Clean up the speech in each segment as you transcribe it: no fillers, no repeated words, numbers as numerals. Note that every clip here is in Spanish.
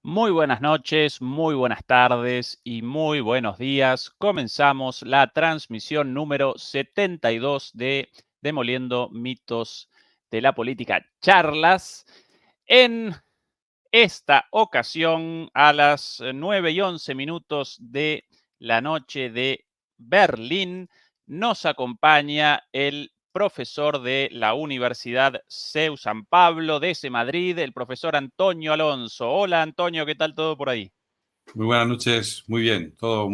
Muy buenas noches, muy buenas tardes y muy buenos días. Comenzamos la transmisión número 72 de Demoliendo Mitos de la Política Charlas. En esta ocasión, a las 9:11 de la noche de Berlín, nos acompaña el profesor de la Universidad CEU San Pablo desde Madrid, el profesor Antonio Alonso. Hola Antonio, ¿qué tal todo por ahí? Muy buenas noches, muy bien, todo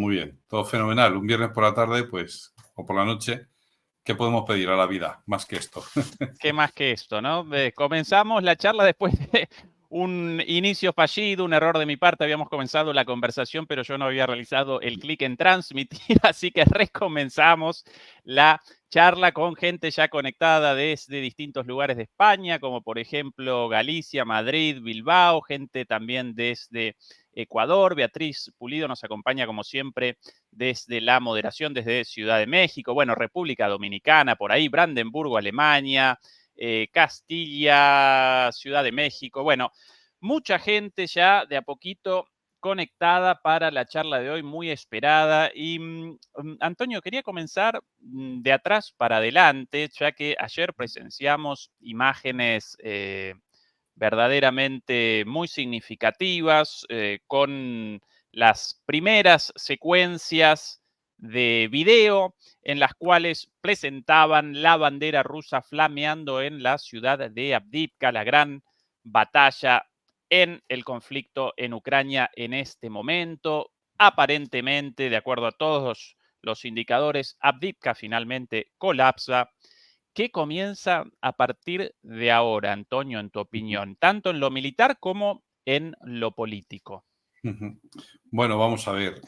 fenomenal. Un viernes por la tarde, pues, o por la noche, ¿qué podemos pedir a la vida más que esto? ¿Qué más que esto, no? Comenzamos la charla después de un inicio fallido, un error de mi parte. Habíamos comenzado la conversación, pero yo no había realizado el clic en transmitir, así que recomenzamos la charla con gente ya conectada desde distintos lugares de España, como por ejemplo Galicia, Madrid, Bilbao, gente también desde Ecuador. Beatriz Pulido nos acompaña como siempre desde la moderación, desde Ciudad de México, bueno, República Dominicana, por ahí, Brandenburgo, Alemania, Castilla, Ciudad de México, bueno, mucha gente ya de a poquito conectada para la charla de hoy, muy esperada. Y Antonio, quería comenzar de atrás para adelante, ya que ayer presenciamos imágenes verdaderamente muy significativas, con las primeras secuencias de video en las cuales presentaban la bandera rusa flameando en la ciudad de Avdiivka, la gran batalla en el conflicto en Ucrania en este momento. Aparentemente, de acuerdo a todos los indicadores, Avdiivka finalmente colapsa. ¿Qué comienza a partir de ahora, Antonio, en tu opinión, tanto en lo militar como en lo político? Bueno, vamos a ver.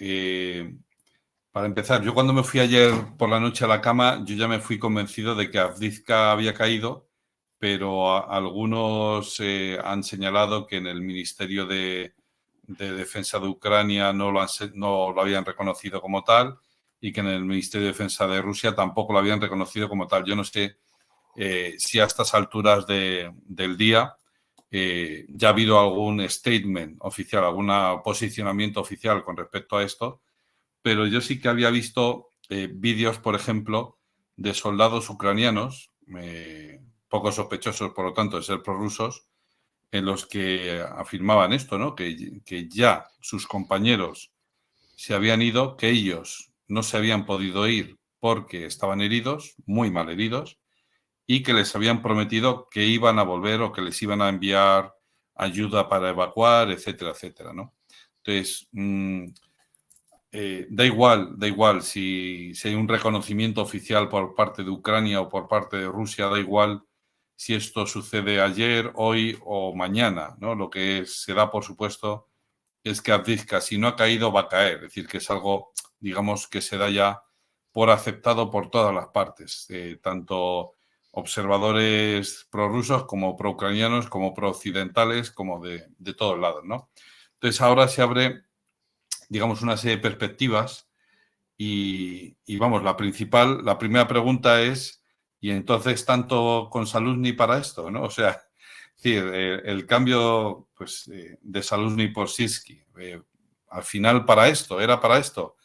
Para empezar, yo cuando me fui ayer por la noche a la cama, yo ya me fui convencido de que Avdiivka había caído, pero algunos han señalado que en el Ministerio de Defensa de Ucrania no lo habían reconocido como tal y que en el Ministerio de Defensa de Rusia tampoco lo habían reconocido como tal. Yo no sé si a estas alturas del día ya ha habido algún statement oficial, algún posicionamiento oficial con respecto a esto, pero yo sí que había visto vídeos, por ejemplo, de soldados ucranianos, poco sospechosos, por lo tanto, de ser prorrusos, en los que afirmaban esto, ¿no? Que ya sus compañeros se habían ido, que ellos no se habían podido ir porque estaban heridos, muy mal heridos, y que les habían prometido que iban a volver o que les iban a enviar ayuda para evacuar, etcétera, etcétera, ¿no? Entonces, da igual si hay un reconocimiento oficial por parte de Ucrania o por parte de Rusia, da igual si esto sucede ayer, hoy o mañana, ¿no? Lo que se da, por supuesto, es que Avdiivka, si no ha caído, va a caer. Es decir, que es algo, digamos, que se da ya por aceptado por todas las partes, tanto observadores prorrusos como pro-ucranianos, como pro-occidentales, como de todos lados, ¿no? Entonces ahora se abre, digamos, una serie de perspectivas y vamos, la primera pregunta es, ¿y entonces tanto con Saluzny para esto, no? O sea, es decir, el cambio pues, de Saluzny por Sirsky, al final era para esto,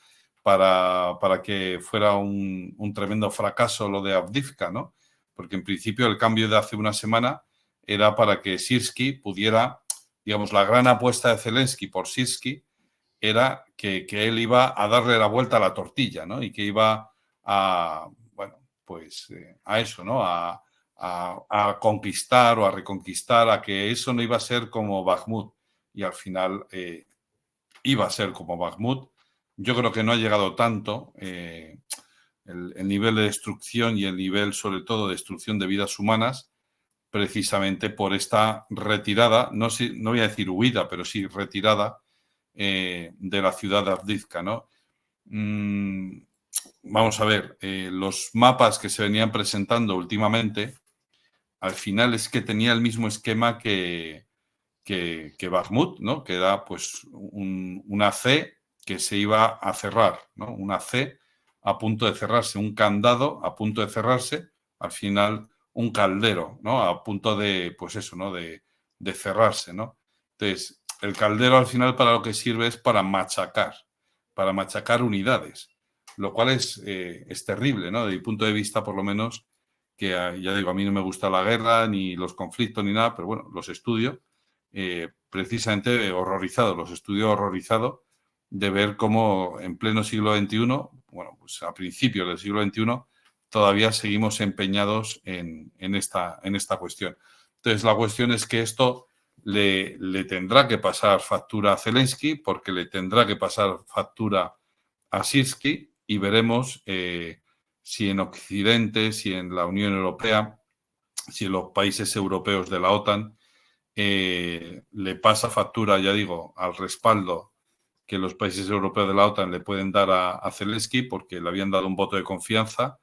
para que fuera un tremendo fracaso lo de Avdiivka, ¿no? Porque en principio el cambio de hace una semana era para que Sirsky pudiera, digamos, la gran apuesta de Zelensky por Sirsky era que él iba a darle la vuelta a la tortilla, ¿no? Y que iba a, bueno, pues a eso, ¿no? A conquistar o a reconquistar, a que eso no iba a ser como Bakhmut. Y al final iba a ser como Bakhmut. Yo creo que no ha llegado tanto el nivel de destrucción y el nivel, sobre todo, de destrucción de vidas humanas, precisamente por esta retirada, no voy a decir huida, pero sí retirada de la ciudad de Avdiivka, ¿no? Vamos a ver, los mapas que se venían presentando últimamente, al final es que tenía el mismo esquema que Bakhmut, ¿no? Que era pues una C que se iba a cerrar, ¿no? Una C a punto de cerrarse, un candado a punto de cerrarse, al final un caldero, ¿no? A punto de, pues eso, ¿no? De cerrarse, ¿no? Entonces, el caldero al final para lo que sirve es para machacar unidades, lo cual es terrible, ¿no? Desde mi punto de vista, por lo menos, que ya digo, a mí no me gusta la guerra, ni los conflictos, ni nada, pero bueno, los estudio precisamente horrorizado, los estudio horrorizado de ver cómo en pleno siglo XXI, bueno, pues a principios del siglo XXI, todavía seguimos empeñados en esta cuestión. Entonces, la cuestión es que esto le tendrá que pasar factura a Zelensky, porque le tendrá que pasar factura a Sirski, y veremos si en Occidente, si en la Unión Europea, si en los países europeos de la OTAN le pasa factura, ya digo, al respaldo que los países europeos de la OTAN le pueden dar a Zelensky, porque le habían dado un voto de confianza,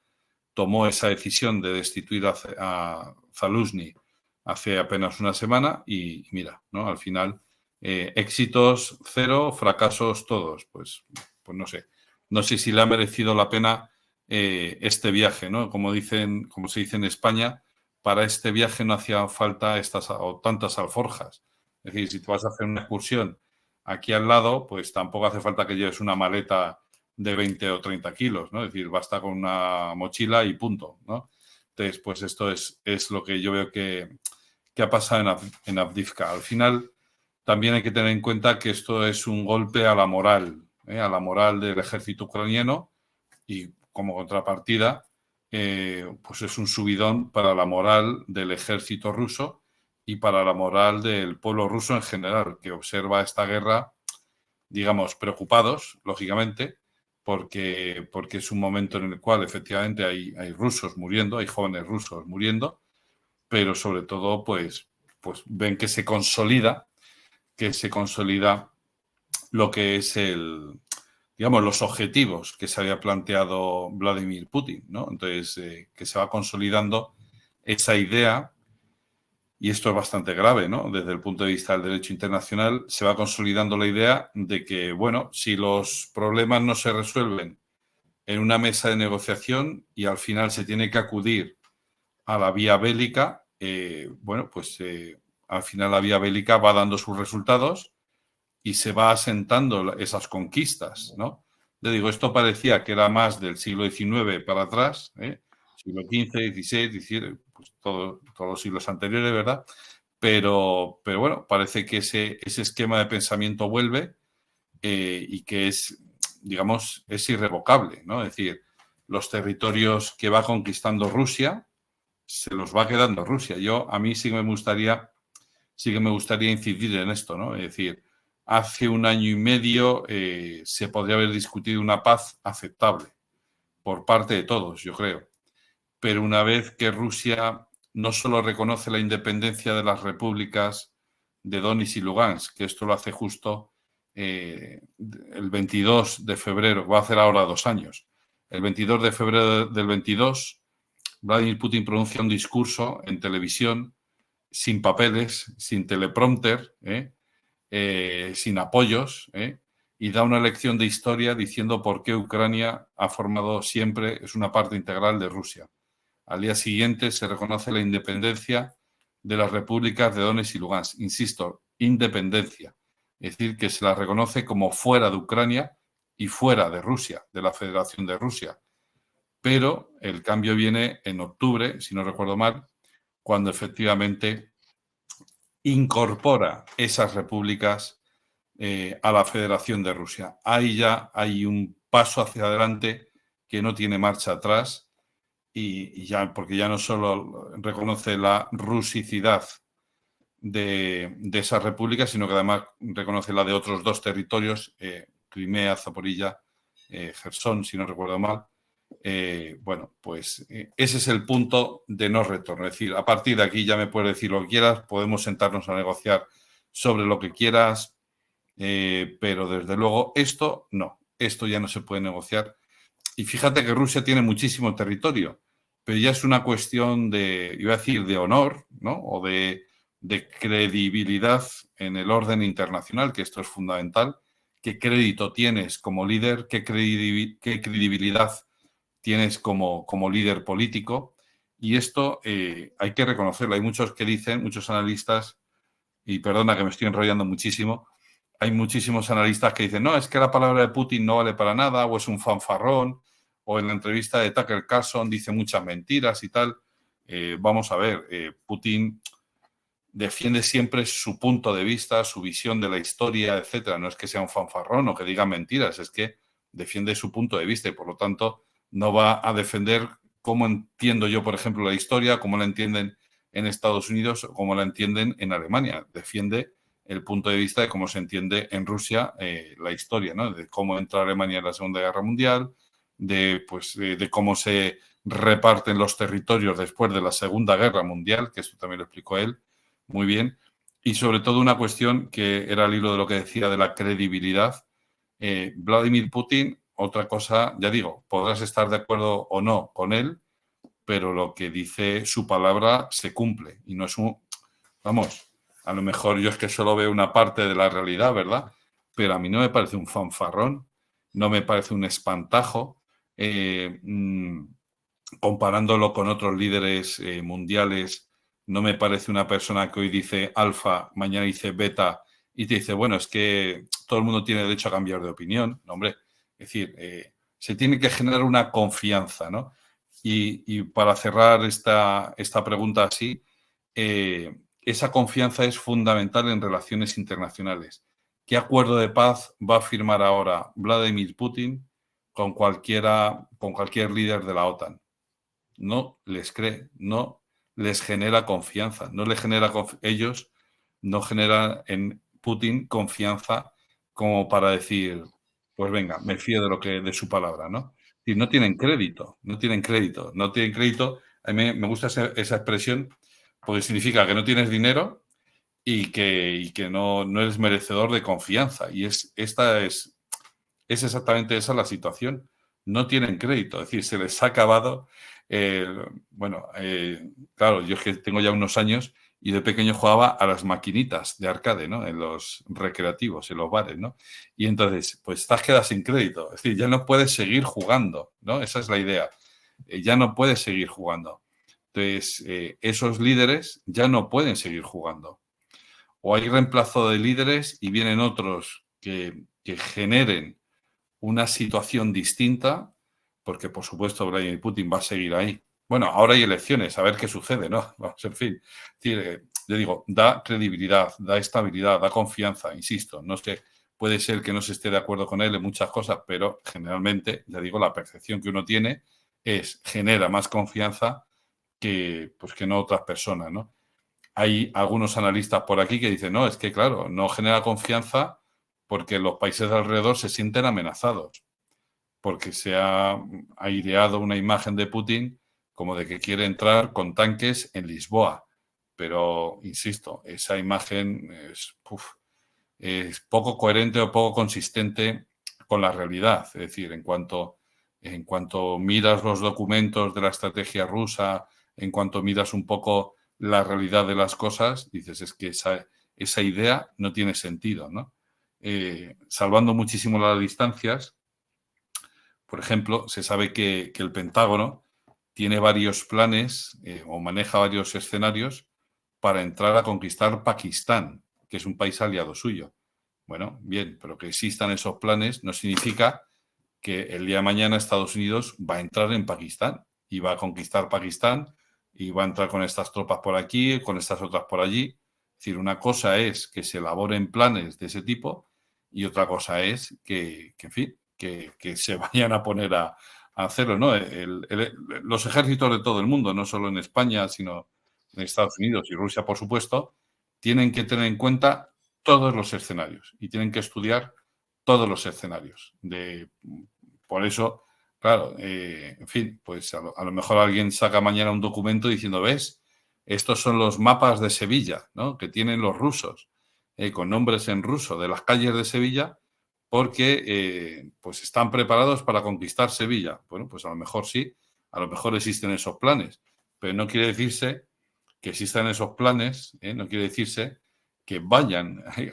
tomó esa decisión de destituir a Zaluzny hace apenas una semana y mira, ¿no? Al final, éxitos cero, fracasos todos. Pues no sé. No sé si le ha merecido la pena este viaje, ¿no? Como se dice en España, para este viaje no hacía falta tantas alforjas. Es decir, si te vas a hacer una excursión aquí al lado, pues tampoco hace falta que lleves una maleta de 20 o 30 kilos, ¿no? Es decir, basta con una mochila y punto, ¿no? Entonces, pues esto es lo que yo veo que ha pasado en Avdiivka. Al final, también hay que tener en cuenta que esto es un golpe a la moral del ejército ucraniano, y como contrapartida, pues es un subidón para la moral del ejército ruso y para la moral del pueblo ruso en general, que observa esta guerra, digamos, preocupados, lógicamente, porque es un momento en el cual efectivamente hay rusos muriendo, hay jóvenes rusos muriendo, pero sobre todo pues ven que se consolida lo que es los objetivos que se había planteado Vladimir Putin, ¿no? Entonces, que se va consolidando esa idea, y esto es bastante grave, ¿no? Desde el punto de vista del derecho internacional, se va consolidando la idea de que, bueno, si los problemas no se resuelven en una mesa de negociación y al final se tiene que acudir a la vía bélica, al final la vía bélica va dando sus resultados y se va asentando esas conquistas, ¿no? Le digo, esto parecía que era más del siglo XIX para atrás, siglo XV, XVI, XVII, pues todos los siglos anteriores, ¿verdad? Pero bueno, parece que ese esquema de pensamiento vuelve y que es, digamos, es irrevocable, ¿no? Es decir, los territorios que va conquistando Rusia se los va quedando Rusia. A mí sí que me gustaría incidir en esto, ¿no? Es decir, hace un año y medio se podría haber discutido una paz aceptable por parte de todos, yo creo. Pero una vez que Rusia no solo reconoce la independencia de las repúblicas de Donetsk y Lugansk, que esto lo hace justo el 22 de febrero, va a hacer ahora 2 años. El 22 de febrero del 22, Vladimir Putin pronuncia un discurso en televisión sin papeles, sin teleprompter, sin apoyos, y da una lección de historia diciendo por qué Ucrania ha formado siempre, es una parte integral de Rusia. Al día siguiente se reconoce la independencia de las repúblicas de Donetsk y Lugansk. Insisto, independencia. Es decir, que se la reconoce como fuera de Ucrania y fuera de Rusia, de la Federación de Rusia. Pero el cambio viene en octubre, si no recuerdo mal, cuando efectivamente incorpora esas repúblicas a la Federación de Rusia. Ahí ya hay un paso hacia adelante que no tiene marcha atrás, y ya, porque ya no solo reconoce la rusicidad de esas repúblicas, sino que además reconoce la de otros 2 territorios, Crimea, Zaporilla, Jersón, si no recuerdo mal. Ese es el punto de no retorno. Es decir, a partir de aquí ya me puedes decir lo que quieras, podemos sentarnos a negociar sobre lo que quieras, pero desde luego esto ya no se puede negociar. Y fíjate que Rusia tiene muchísimo territorio, pero ya es una cuestión iba a decir, de honor, ¿no? O de credibilidad en el orden internacional, que esto es fundamental. ¿Qué crédito tienes como líder? ¿Qué credibilidad tienes como líder político? Y esto hay que reconocerlo. Hay muchos que dicen, muchos analistas, y perdona que me estoy enrollando muchísimo, hay muchísimos analistas que dicen, no, es que la palabra de Putin no vale para nada, o es un fanfarrón, o en la entrevista de Tucker Carlson dice muchas mentiras y tal. Vamos a ver, Putin defiende siempre su punto de vista, su visión de la historia, etcétera. No es que sea un fanfarrón o que diga mentiras, es que defiende su punto de vista y, por lo tanto, no va a defender cómo entiendo yo, por ejemplo, la historia, cómo la entienden en Estados Unidos o cómo la entienden en Alemania. Defiende el punto de vista de cómo se entiende en Rusia la historia, ¿no? De cómo entra Alemania en la Segunda Guerra Mundial, de cómo se reparten los territorios después de la Segunda Guerra Mundial, que esto también lo explicó él muy bien, y sobre todo una cuestión que era el hilo de lo que decía de la credibilidad. Vladimir Putin, otra cosa, ya digo, podrás estar de acuerdo o no con él, pero lo que dice su palabra se cumple y no es un, vamos, a lo mejor yo es que solo veo una parte de la realidad, ¿verdad? Pero a mí no me parece un fanfarrón, no me parece un espantajo. Comparándolo con otros líderes mundiales, no me parece una persona que hoy dice alfa, mañana dice beta y te dice, bueno, es que todo el mundo tiene derecho a cambiar de opinión. No, hombre, es decir, se tiene que generar una confianza, ¿no? Y para cerrar esta pregunta así, esa confianza es fundamental en relaciones internacionales. ¿Qué acuerdo de paz va a firmar ahora Vladimir Putin con cualquier líder de la OTAN? No les cree, no les genera confianza, no les genera ellos no generan en Putin confianza como para decir, pues venga, me fío de su palabra, ¿no? Y no tienen crédito, no tienen crédito, no tienen crédito. A mí me gusta esa expresión porque significa que no tienes dinero y que no eres merecedor de confianza. Y esta es exactamente esa la situación. No tienen crédito, es decir, se les ha acabado. Claro, yo es que tengo ya unos años y de pequeño jugaba a las maquinitas de arcade, ¿no? En los recreativos, en los bares, ¿no? Y entonces, pues te has quedado sin crédito, es decir, ya no puedes seguir jugando, ¿no? Esa es la idea. Ya no puedes seguir jugando. Entonces, esos líderes ya no pueden seguir jugando. O hay reemplazo de líderes y vienen otros que generen una situación distinta, porque por supuesto Vladimir Putin va a seguir ahí. Bueno, ahora hay elecciones, a ver qué sucede, ¿no? Vamos, en fin. Yo digo, da credibilidad, da estabilidad, da confianza, insisto. No sé, puede ser que no se esté de acuerdo con él en muchas cosas, pero generalmente, ya digo, la percepción que uno tiene genera más confianza que no otras personas, ¿no? Hay algunos analistas por aquí que dicen, no, es que claro, no genera confianza porque los países de alrededor se sienten amenazados, porque se ha aireado una imagen de Putin como de que quiere entrar con tanques en Lisboa. Pero, insisto, esa imagen es poco coherente o poco consistente con la realidad. Es decir, en cuanto miras los documentos de la estrategia rusa, en cuanto miras un poco la realidad de las cosas, dices, es que esa idea no tiene sentido, ¿no? Salvando muchísimo las distancias, por ejemplo, se sabe que el Pentágono tiene varios planes o maneja varios escenarios para entrar a conquistar Pakistán, que es un país aliado suyo. Bueno, bien, pero que existan esos planes no significa que el día de mañana Estados Unidos va a entrar en Pakistán y va a conquistar Pakistán y va a entrar con estas tropas por aquí, con estas otras por allí. Es decir, una cosa es que se elaboren planes de ese tipo y otra cosa es en fin, que se vayan a poner a hacerlo, ¿no? Los ejércitos de todo el mundo, no solo en España, sino en Estados Unidos y Rusia, por supuesto, tienen que tener en cuenta todos los escenarios y tienen que estudiar todos los escenarios. Por eso, claro, en fin, pues a lo mejor alguien saca mañana un documento diciendo, ¿ves? Estos son los mapas de Sevilla, ¿no? Que tienen los rusos, con nombres en ruso de las calles de Sevilla, porque pues están preparados para conquistar Sevilla. Bueno, pues a lo mejor sí, a lo mejor existen esos planes, pero no quiere decirse que existan esos planes, no quiere decirse que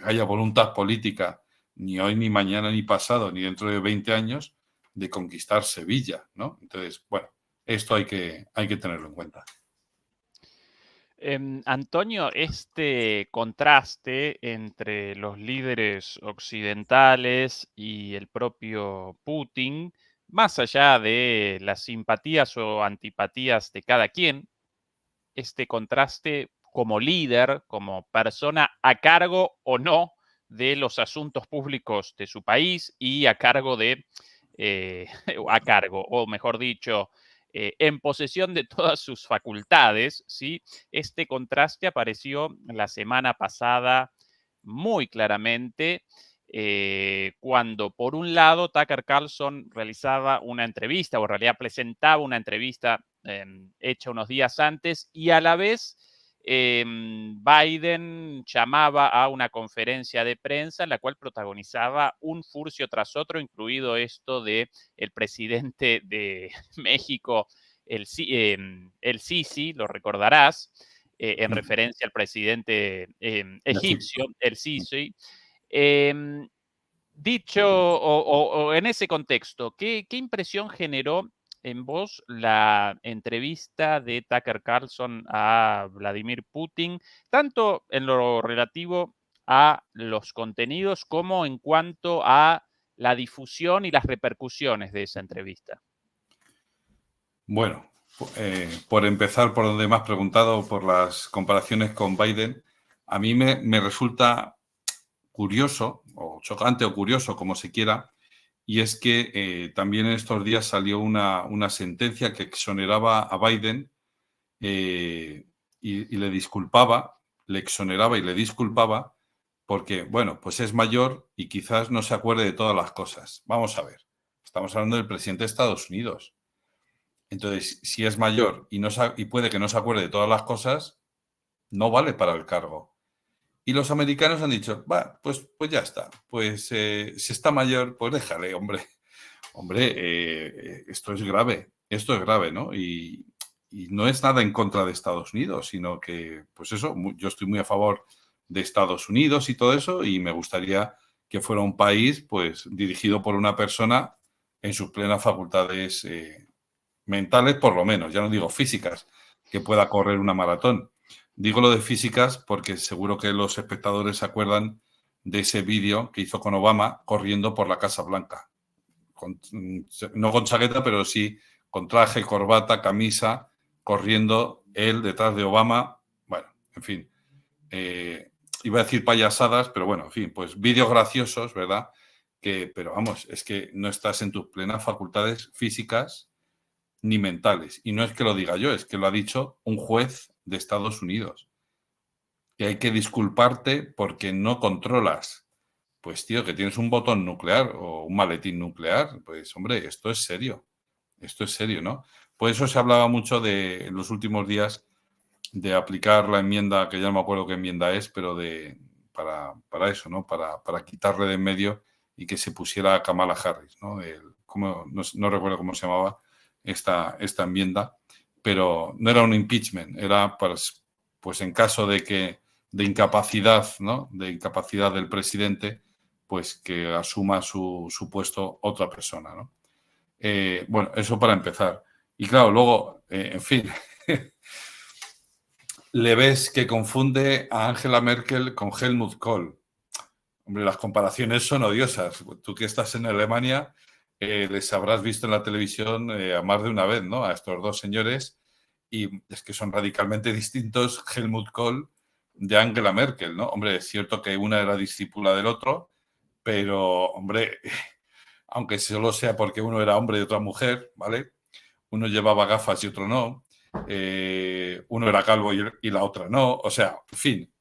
haya voluntad política ni hoy, ni mañana, ni pasado, ni dentro de 20 años de conquistar Sevilla, ¿no? Entonces, bueno, esto hay que tenerlo en cuenta. Antonio, este contraste entre los líderes occidentales y el propio Putin, más allá de las simpatías o antipatías de cada quien, este contraste como líder, como persona a cargo o no de los asuntos públicos de su país y a cargo de, a cargo, o mejor dicho, en posesión de todas sus facultades, ¿sí? Este contraste apareció la semana pasada muy claramente cuando, por un lado, Tucker Carlson realizaba una entrevista, o en realidad presentaba una entrevista hecha unos días antes, y a la vez Biden llamaba a una conferencia de prensa en la cual protagonizaba un furcio tras otro, incluido esto de el presidente de México, el Sisi, lo recordarás, en referencia al presidente egipcio, el Sisi. Eh, Dicho o en ese contexto, ¿qué impresión generó en vos la entrevista de Tucker Carlson a Vladimir Putin, tanto en lo relativo a los contenidos como en cuanto a la difusión y las repercusiones de esa entrevista? Bueno, por empezar por donde me has preguntado, por las comparaciones con Biden, a mí me resulta curioso, o chocante o curioso, como se quiera, y es que también en estos días salió una sentencia que exoneraba a Biden y le disculpaba, le exoneraba y le disculpaba, porque, bueno, pues es mayor y quizás no se acuerde de todas las cosas. Vamos a ver, estamos hablando del presidente de Estados Unidos. Entonces, si es mayor y puede que no se acuerde de todas las cosas, no vale para el cargo. Y los americanos han dicho, va, pues ya está. Pues si está mayor, pues déjale, hombre. Hombre, esto es grave, ¿no? Y no es nada en contra de Estados Unidos, sino que, pues eso, yo estoy muy a favor de Estados Unidos y todo eso, y me gustaría que fuera un país, pues, dirigido por una persona en sus plenas facultades mentales, por lo menos, ya no digo físicas, que pueda correr una maratón. Digo lo de físicas porque seguro que los espectadores se acuerdan de ese vídeo que hizo con Obama corriendo por la Casa Blanca. No con chaqueta, pero sí con traje, corbata, camisa, corriendo él detrás de Obama. Bueno, en fin, iba a decir payasadas, pero bueno, en fin, pues vídeos graciosos, ¿verdad? Pero vamos, es que no estás en tus plenas facultades físicas ni mentales. Y no es que lo diga yo, es que lo ha dicho un juez de Estados Unidos. Que hay que disculparte porque no controlas. Pues tío, que tienes un botón nuclear o un maletín nuclear. Pues hombre, esto es serio. Esto es serio, ¿no? Por eso se hablaba mucho en los últimos días de aplicar la enmienda, que ya no me acuerdo qué enmienda es, pero para eso, ¿no? Para quitarle de en medio y que se pusiera a Kamala Harris, ¿no? No recuerdo cómo se llamaba esta enmienda, pero no era un impeachment, era pues en caso de incapacidad, ¿no? De incapacidad del presidente, pues que asuma su puesto otra persona, ¿no? Bueno, eso para empezar. Y claro, luego, en fin, le ves que confunde a Angela Merkel con Helmut Kohl. Hombre, las comparaciones son odiosas. Tú que estás en Alemania, les habrás visto en la televisión a más de una vez, ¿no? A estos dos señores, y es que son radicalmente distintos Helmut Kohl de Angela Merkel, ¿no? Hombre, es cierto que una era discípula del otro, pero, hombre, aunque solo sea porque uno era hombre y otra mujer, ¿vale? Uno llevaba gafas y otro no. Uno era calvo y la otra no. O sea, en fin,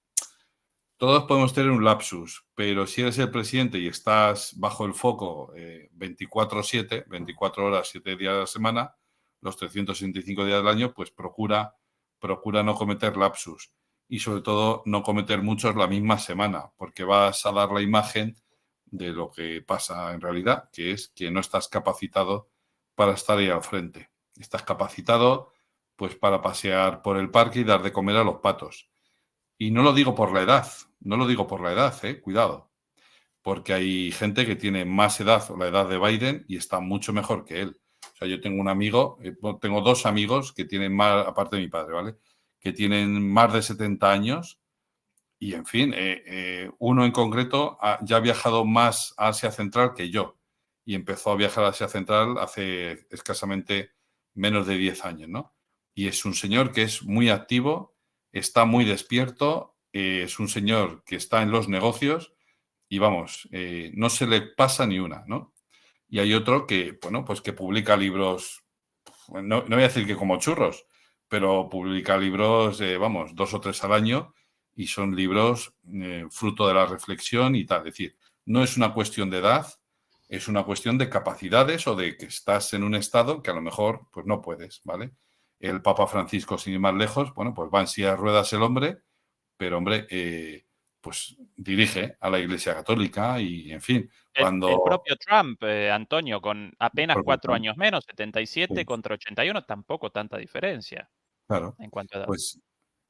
todos podemos tener un lapsus, pero si eres el presidente y estás bajo el foco 24/7, 24 horas, 7 días a la semana, los 365 días del año, pues procura no cometer lapsus y sobre todo no cometer muchos la misma semana, porque vas a dar la imagen de lo que pasa en realidad, que es que no estás capacitado para estar ahí al frente. Estás capacitado pues para pasear por el parque y dar de comer a los patos. Y no lo digo por la edad, no lo digo por la edad, cuidado, porque hay gente que tiene más edad o la edad de Biden y está mucho mejor que él. O sea, yo tengo un amigo, tengo dos amigos que tienen más, aparte de mi padre, ¿vale? que tienen más de 70 años y, en fin, uno en concreto ya ha viajado más a Asia Central que yo y empezó a viajar a Asia Central hace escasamente menos de 10 años, ¿no? Y es un señor que es muy activo, está muy despierto, es un señor que está en los negocios y, vamos, no se le pasa ni una, ¿no? Y hay otro que, bueno, pues que publica libros, no voy a decir que como churros, pero publica libros, vamos, 2 o 3 al año y son libros fruto de la reflexión y tal. Es decir, no es una cuestión de edad, es una cuestión de capacidades o de que estás en un estado que a lo mejor pues no puedes, ¿vale? El Papa Francisco, sin ir más lejos, bueno, pues va en silla de ruedas el hombre, pero, hombre, pues dirige a la Iglesia Católica y, en fin, El cuando... propio Trump, Antonio, con El apenas propio 4 Trump, años menos, 77 sí, contra 81, tampoco tanta diferencia claro, en cuanto a edad. pues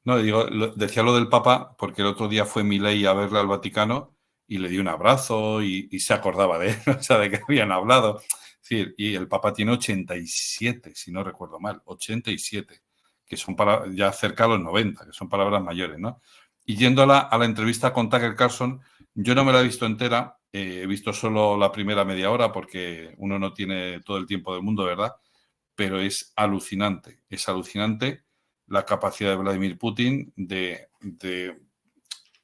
no, digo, decía lo del Papa porque el otro día fue Milei a verle al Vaticano y le dio un abrazo y se acordaba de él, o sea, de que habían hablado. Es decir, y el Papa tiene 87, si no recuerdo mal, 87, que son ya cerca a los 90, que son palabras mayores, ¿no? Y yendo a la entrevista con Tucker Carlson, yo no me la he visto entera, he visto solo la primera media hora porque uno no tiene todo el tiempo del mundo, ¿verdad? Pero es alucinante la capacidad de Vladimir Putin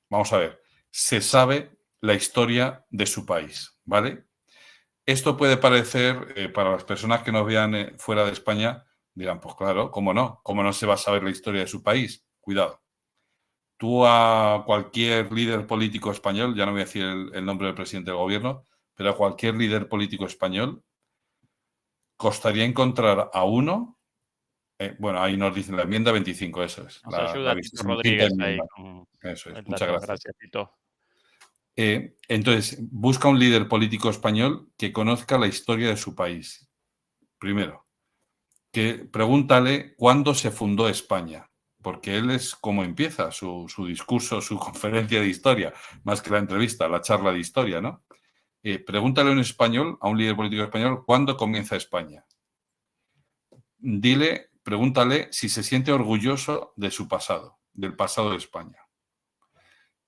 vamos a ver, se sabe la historia de su país, ¿vale? Esto puede parecer, para las personas que nos vean fuera de España, dirán, pues claro, ¿cómo no se va a saber la historia de su país? Cuidado. Tú a cualquier líder político español, ya no voy a decir el nombre del presidente del gobierno, pero a cualquier líder político español, costaría encontrar a uno. Bueno, ahí nos dicen la enmienda 25, eso es, Nos la ayuda Tito 25ª Rodríguez ahí enmienda. con Eso es, el muchas dato. gracias. Gracias, Tito. Entonces, busca un líder político español que conozca la historia de su país. Primero, que pregúntale cuándo se fundó España, porque él es como empieza su discurso, su conferencia de historia, más que la entrevista, la charla de historia, ¿no? Pregúntale a un español, a un líder político español, cuándo comienza España. Pregúntale si se siente orgulloso de su pasado, del pasado de España.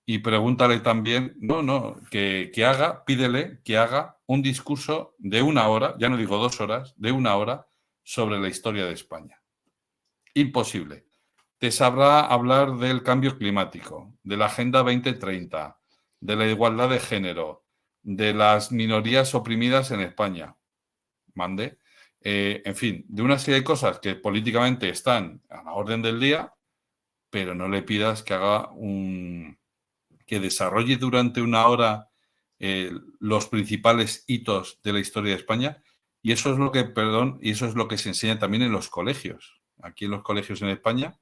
Y pregúntale también, pídele que haga un discurso de 1 hora, ya no digo 2 horas, de 1 hora sobre la historia de España. Imposible. Te sabrá hablar del cambio climático, de la Agenda 2030, de la igualdad de género, de las minorías oprimidas en España. Mande. En fin, de una serie de cosas que políticamente están a la orden del día, pero no le pidas que haga que desarrolle durante 1 hora los principales hitos de la historia de España. Y eso es y eso es lo que se enseña también en los colegios. Aquí en los colegios en España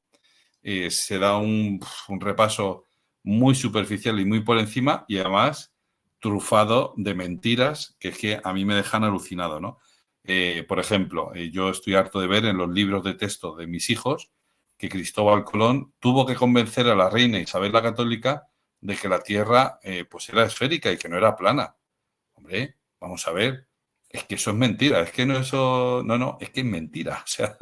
se da un repaso muy superficial y muy por encima y además trufado de mentiras que es que a mí me dejan alucinado, ¿no? Por ejemplo, yo estoy harto de ver en los libros de texto de mis hijos que Cristóbal Colón tuvo que convencer a la reina Isabel la Católica de que la Tierra pues era esférica y que no era plana. Hombre, vamos a ver, es que eso es mentira, es que no eso, no, es que es mentira. O sea,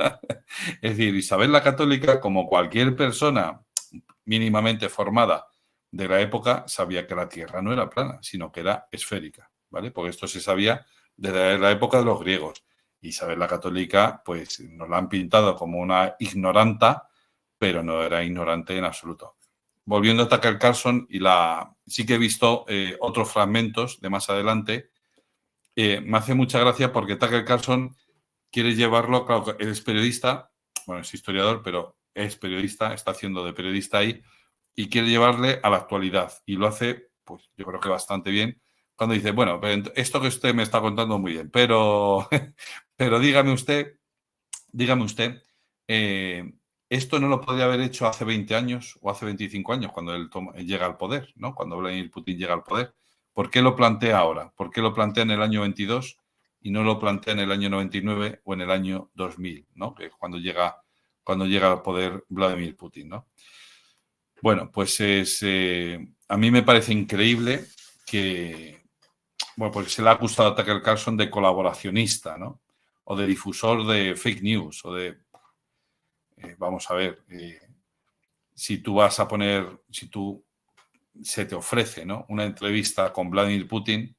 es decir, Isabel la Católica, como cualquier persona mínimamente formada de la época, sabía que la Tierra no era plana, sino que era esférica, ¿vale? Porque esto se sabía desde la época de los griegos. Isabel la Católica, pues nos la han pintado como una ignoranta, pero no era ignorante en absoluto. Volviendo a Tucker Carlson, sí que he visto otros fragmentos de más adelante. Me hace mucha gracia porque Tucker Carlson quiere llevarlo, claro, él es periodista, bueno, es historiador, pero es periodista, está haciendo de periodista ahí, y quiere llevarle a la actualidad. Y lo hace, pues yo creo que bastante bien, cuando dice, bueno, esto que usted me está contando muy bien, pero, pero dígame usted, esto no lo podría haber hecho hace 20 años o hace 25 años, cuando él llega al poder, ¿no? Cuando Vladimir Putin llega al poder. ¿Por qué lo plantea ahora? ¿Por qué lo plantea en el año 22 y no lo plantea en el año 99 o en el año 2000, ¿no? Que es cuando llega al poder Vladimir Putin, ¿no? Bueno, pues a mí me parece increíble que, bueno, porque se le ha acusado a Tucker Carlson de colaboracionista, ¿no? O de difusor de fake news, o de, vamos a ver, si tú vas a poner, si tú se te ofrece, ¿no?, una entrevista con Vladimir Putin,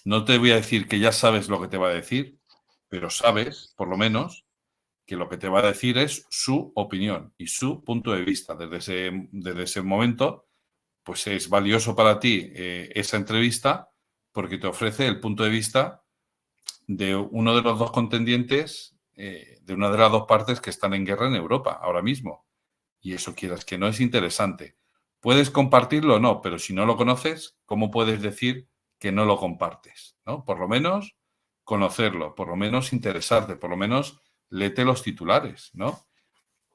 no te voy a decir que ya sabes lo que te va a decir, pero sabes, por lo menos, que lo que te va a decir es su opinión y su punto de vista. Desde ese momento, pues es valioso para ti esa entrevista porque te ofrece el punto de vista de uno de los dos contendientes, de una de las dos partes que están en guerra en Europa ahora mismo. Y eso, quieras que no, es interesante. Puedes compartirlo o no, pero si no lo conoces, ¿cómo puedes decir que no lo compartes? ¿No? Por lo menos conocerlo, por lo menos interesarte, por lo menos léete los titulares, ¿no?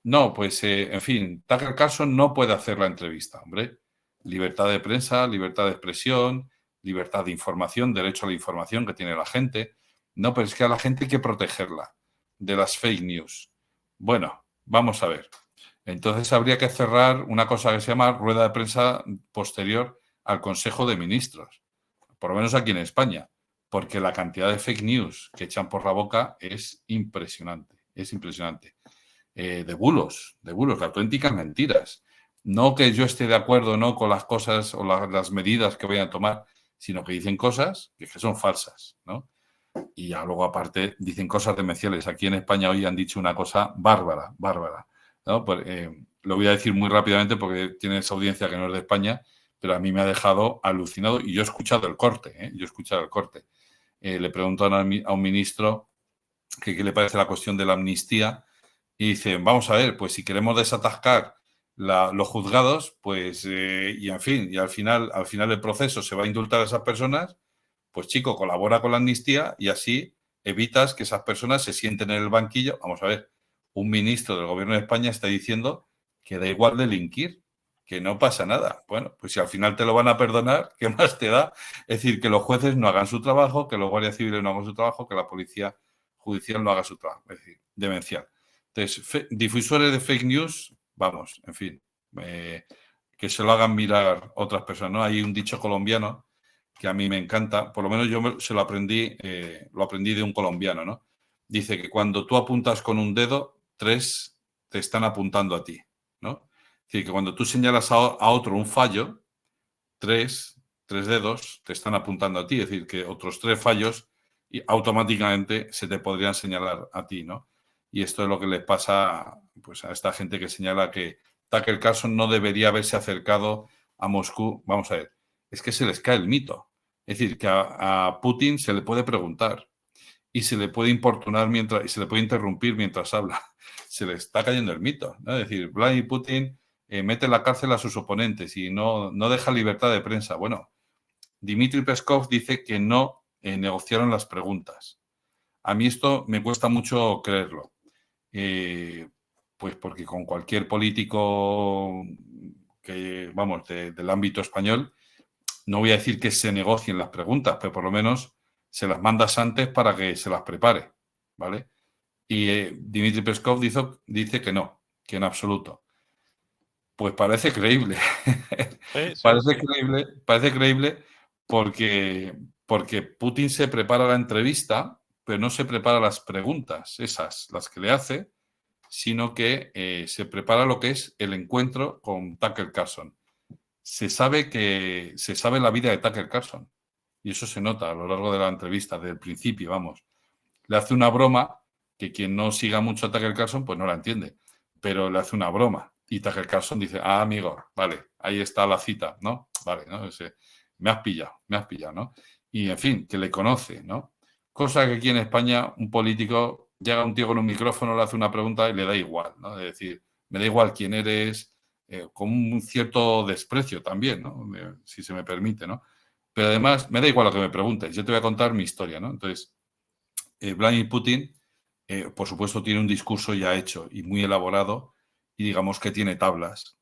No, pues, en fin, Tucker Carlson no puede hacer la entrevista, hombre. Libertad de prensa, libertad de expresión, libertad de información, derecho a la información que tiene la gente. No, pero es que a la gente hay que protegerla de las fake news. Bueno, vamos a ver. Entonces habría que cerrar una cosa que se llama rueda de prensa posterior al Consejo de Ministros, por lo menos aquí en España, porque la cantidad de fake news que echan por la boca es impresionante, es impresionante. De bulos, de auténticas mentiras. No que yo esté de acuerdo, no, con las cosas o las medidas que vayan a tomar, sino que dicen cosas que son falsas, ¿no? Y ya luego, aparte, dicen cosas demenciales. Aquí en España hoy han dicho una cosa bárbara, bárbara, ¿no? Pues, lo voy a decir muy rápidamente porque tienes audiencia que no es de España, pero a mí me ha dejado alucinado y yo he escuchado el corte, ¿eh? Yo he escuchado el corte. Le preguntan a un ministro que qué le parece la cuestión de la amnistía y dicen, vamos a ver, pues si queremos desatascar los juzgados, pues, y en fin, y al final del proceso se va a indultar a esas personas, pues chico, colabora con la amnistía y así evitas que esas personas se sienten en el banquillo. Vamos a ver, un ministro del gobierno de España está diciendo que da igual delinquir, que no pasa nada. Bueno, pues si al final te lo van a perdonar, ¿qué más te da? Es decir, que los jueces no hagan su trabajo, que los guardias civiles no hagan su trabajo, que la policía judicial no haga su trabajo. Es decir, demencial. Entonces, difusores de fake news, vamos, en fin, que se lo hagan mirar otras personas, ¿no? Hay un dicho colombiano que a mí me encanta, por lo menos yo se lo aprendí de un colombiano, ¿no? Dice que cuando tú apuntas con un dedo, 3 te están apuntando a ti, ¿no? Es decir, que cuando tú señalas a otro un fallo, 3 dedos te están apuntando a ti, es decir, que otros 3 fallos y automáticamente se te podrían señalar a ti, ¿no? Y esto es lo que les pasa, pues, a esta gente que señala que Tucker Carlson no debería haberse acercado a Moscú. Vamos a ver, es que se les cae el mito. Es decir, que a Putin se le puede preguntar y se le puede importunar y se le puede interrumpir mientras habla. Se le está cayendo el mito, ¿no? Es decir, Vladimir Putin mete en la cárcel a sus oponentes y no deja libertad de prensa. Bueno, Dmitry Peskov dice que no negociaron las preguntas. A mí esto me cuesta mucho creerlo. Pues porque con cualquier político que, vamos, del ámbito español, no voy a decir que se negocien las preguntas, pero por lo menos se las mandas antes para que se las prepare, ¿vale? Y Dmitry Peskov dice que no, que en absoluto. Pues parece creíble. Sí, sí, Parece sí. parece creíble porque Putin se prepara la entrevista, pero no se prepara las preguntas, esas, las que le hace, sino que se prepara lo que es el encuentro con Tucker Carlson. Se sabe la vida de Tucker Carlson y eso se nota a lo largo de la entrevista, desde el principio, vamos. Le hace una broma que quien no siga mucho a Tucker Carlson pues no la entiende, pero le hace una broma y Tucker Carlson dice, amigo, vale, ahí está la cita, ¿no? Vale, ¿no? Me has pillado, ¿no? Y en fin, que le conoce, ¿no? Cosa que aquí en España un político llega un tío con un micrófono, le hace una pregunta y le da igual, ¿no? Es decir, me da igual quién eres, con un cierto desprecio también, ¿no? Si se me permite, ¿no? Pero además, me da igual lo que me preguntes, yo te voy a contar mi historia, ¿no? Entonces, Vladimir Putin, por supuesto, tiene un discurso ya hecho y muy elaborado y digamos que tiene tablas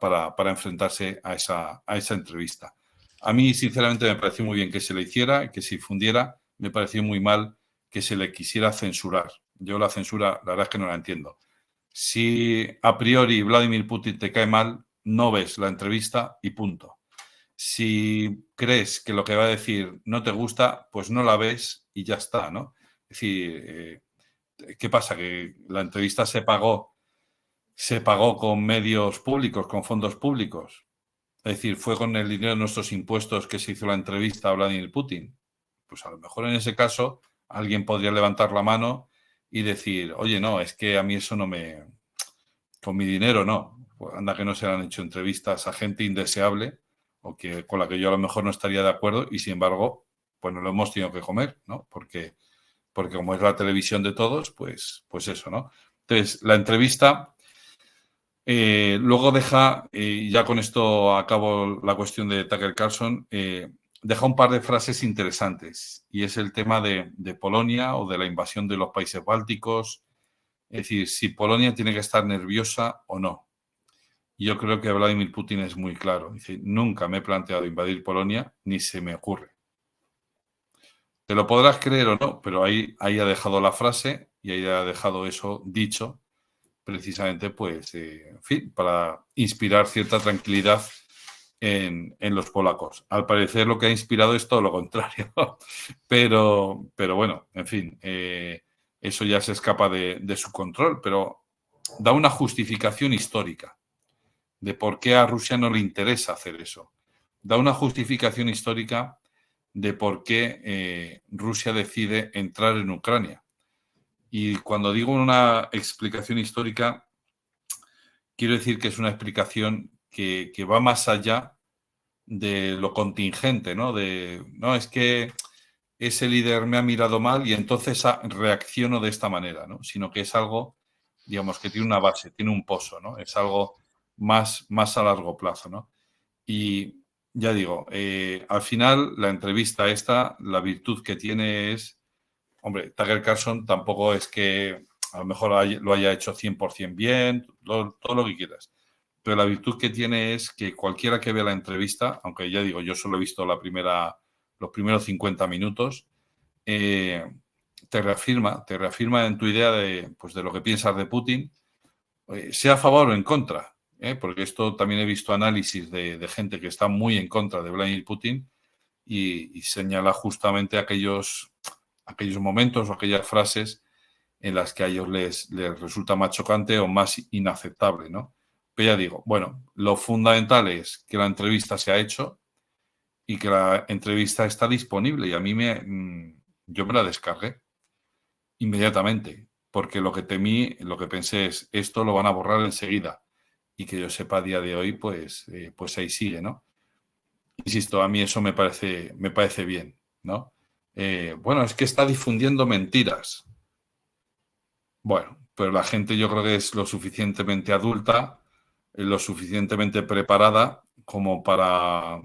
para enfrentarse a esa entrevista. A mí, sinceramente, me pareció muy bien que se le hiciera, que se difundiera. Me pareció muy mal que se le quisiera censurar. Yo la censura, la verdad es que no la entiendo. Si a priori Vladimir Putin te cae mal, no ves la entrevista y punto. Si crees que lo que va a decir no te gusta, pues no la ves y ya está, ¿no? Es decir, ¿qué pasa? Que la entrevista se pagó se pagó con medios públicos, con fondos públicos. Es decir, fue con el dinero de nuestros impuestos que se hizo la entrevista a Vladimir Putin. Pues a lo mejor en ese caso alguien podría levantar la mano y decir, oye, no, es que a mí eso no me... Con mi dinero no. Pues anda que no se le han hecho entrevistas a gente indeseable o que con la que yo a lo mejor no estaría de acuerdo y sin embargo, pues no lo hemos tenido que comer, ¿no? Porque como es la televisión de todos, pues eso, ¿no? Entonces, la entrevista luego deja, ya con esto acabo la cuestión de Tucker Carlson, deja un par de frases interesantes y es el tema de Polonia o de la invasión de los países bálticos, es decir, si Polonia tiene que estar nerviosa o no. Yo creo que Vladimir Putin es muy claro, dice, nunca me he planteado invadir Polonia ni se me ocurre. Te lo podrás creer o no, pero ahí ha dejado la frase y ahí ha dejado eso dicho, precisamente, pues, en fin, para inspirar cierta tranquilidad en los polacos. Al parecer lo que ha inspirado es todo lo contrario, pero bueno, en fin, eso ya se escapa de su control, pero da una justificación histórica de por qué a Rusia no le interesa hacer eso. Da una justificación histórica de por qué Rusia decide entrar en Ucrania. Y cuando digo una explicación histórica, quiero decir que es una explicación que va más allá de lo contingente, ¿no? No, es que ese líder me ha mirado mal y entonces reacciono de esta manera, ¿no? Sino que es algo, digamos, que tiene una base, tiene un pozo, ¿no? Es algo más a largo plazo, ¿no? Y ya digo, al final la entrevista esta, la virtud que tiene es, hombre, Tucker Carlson tampoco es que a lo mejor lo haya hecho 100% bien, todo lo que quieras. Pero la virtud que tiene es que cualquiera que vea la entrevista, aunque ya digo, yo solo he visto los primeros 50 minutos, te reafirma en tu idea pues de lo que piensas de Putin, sea a favor o en contra, porque esto también he visto análisis de gente que está muy en contra de Vladimir Putin y señala justamente aquellos momentos o aquellas frases en las que a ellos les resulta más chocante o más inaceptable, ¿no? Pero ya digo, bueno, lo fundamental es que la entrevista se ha hecho y que la entrevista está disponible y a mí yo me la descargué inmediatamente, porque lo que temí, lo que pensé es, esto lo van a borrar enseguida y que yo sepa a día de hoy, pues ahí sigue, ¿no? Insisto, a mí eso me parece bien, ¿no? Bueno, es que está difundiendo mentiras. Bueno, pero la gente yo creo que es lo suficientemente adulta, lo suficientemente preparada como para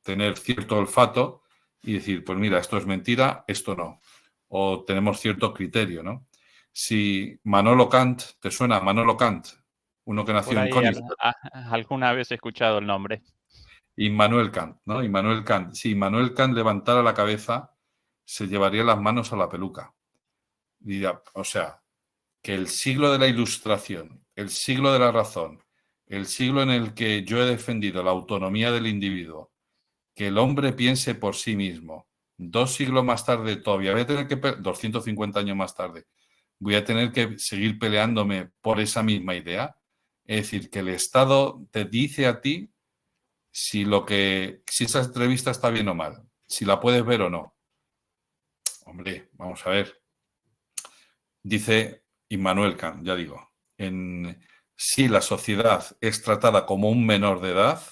tener cierto olfato y decir, pues mira, esto es mentira, esto no. O tenemos cierto criterio, ¿no? Si Manolo Kant, ¿te suena Manolo Kant? Uno que nació Por en ahí Königsberg. alguna vez he escuchado el nombre. Immanuel Kant, ¿no? Immanuel Kant. Si Immanuel Kant levantara la cabeza, se llevaría las manos a la peluca. Diría, o sea, que el siglo de la Ilustración, el siglo de la razón, el siglo en el que yo he defendido la autonomía del individuo, que el hombre piense por sí mismo, 2 siglos más tarde todavía voy a tener que, 250 años más tarde, voy a tener que seguir peleándome por esa misma idea. Es decir, que el Estado te dice a ti si esa entrevista está bien o mal, si la puedes ver o no. Hombre, vamos a ver. Dice Immanuel Kant, ya digo, si la sociedad es tratada como un menor de edad,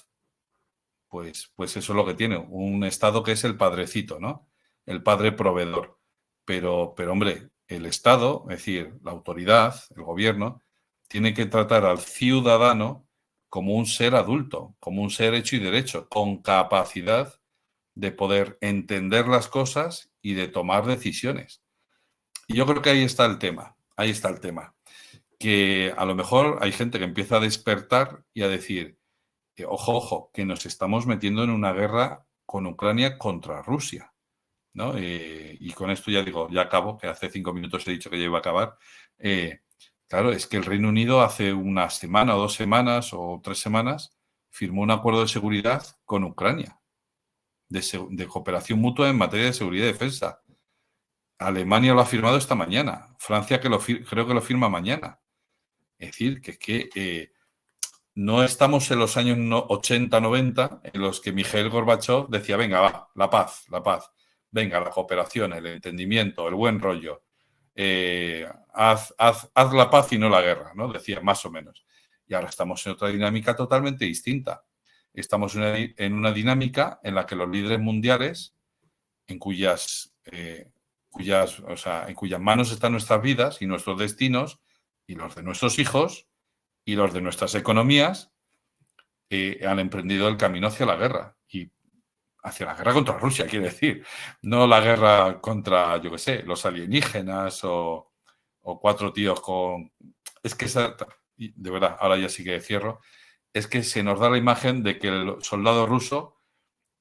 pues eso es lo que tiene, un Estado que es el padrecito, ¿no? El padre proveedor. Pero hombre, el Estado, es decir, la autoridad, el gobierno, tiene que tratar al ciudadano como un ser adulto, como un ser hecho y derecho, con capacidad de poder entender las cosas y de tomar decisiones. Y yo creo que ahí está el tema, que a lo mejor hay gente que empieza a despertar y a decir, ojo, que nos estamos metiendo en una guerra con Ucrania contra Rusia, ¿no? Y con esto ya digo, ya acabo, que hace 5 minutos he dicho que ya iba a acabar. Claro, es que el Reino Unido hace una semana o 2 semanas o 3 semanas firmó un acuerdo de seguridad con Ucrania, de cooperación mutua en materia de seguridad y defensa. Alemania lo ha firmado esta mañana. Francia creo que lo firma mañana. Es decir, que no estamos en los años 80, 90, en los que Mikhail Gorbachev decía, venga, va, la paz, venga, la cooperación, el entendimiento, el buen rollo, haz la paz y no la guerra, ¿no? Decía, más o menos. Y ahora estamos en otra dinámica totalmente distinta. Estamos en una dinámica en la que los líderes mundiales, en cuyas manos están nuestras vidas y nuestros destinos, y los de nuestros hijos, y los de nuestras economías, han emprendido el camino hacia la guerra. Y hacia la guerra contra Rusia, quiere decir. No la guerra contra, yo qué sé, los alienígenas o 4 tíos con... Es que de verdad, ahora ya sí que cierro, es que se nos da la imagen de que el soldado ruso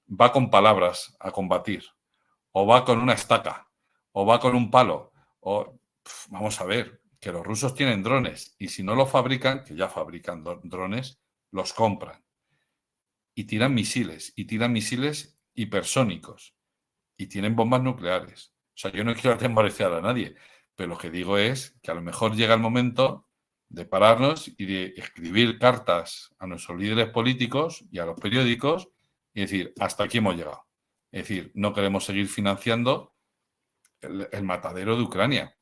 va con palabras a combatir, o va con una estaca, o va con un palo, vamos a ver, que los rusos tienen drones, y si no lo fabrican, que ya fabrican drones, los compran. Y tiran misiles hipersónicos, y tienen bombas nucleares. O sea, yo no quiero atemorizar a nadie, pero lo que digo es que a lo mejor llega el momento de pararnos y de escribir cartas a nuestros líderes políticos y a los periódicos y decir, hasta aquí hemos llegado. Es decir, no queremos seguir financiando el matadero de Ucrania,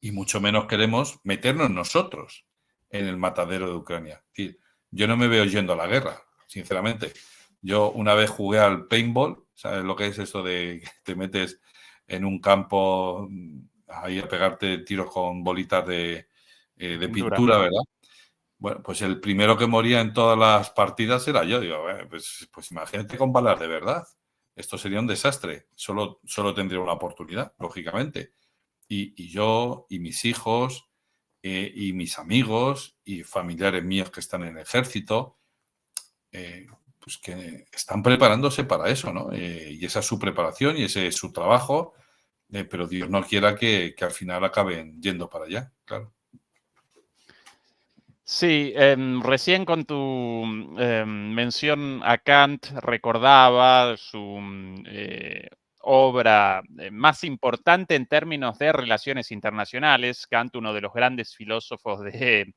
y mucho menos queremos meternos nosotros en el matadero de Ucrania. Es decir, yo no me veo yendo a la guerra, sinceramente. Yo una vez jugué al paintball, ¿sabes lo que es eso de que te metes en un campo ahí a pegarte tiros con bolitas de pintura, ¿verdad? Bueno, pues el primero que moría en todas las partidas era yo. Digo, pues imagínate con balas de verdad. Esto sería un desastre. Solo tendría una oportunidad, lógicamente. Y yo, y mis hijos, y mis amigos, y familiares míos que están en el ejército, pues que están preparándose para eso, ¿no? Y esa es su preparación y ese es su trabajo, pero Dios no quiera que al final acaben yendo para allá, claro. Sí, recién con tu mención a Kant recordaba su obra más importante en términos de relaciones internacionales. Kant, uno de los grandes filósofos de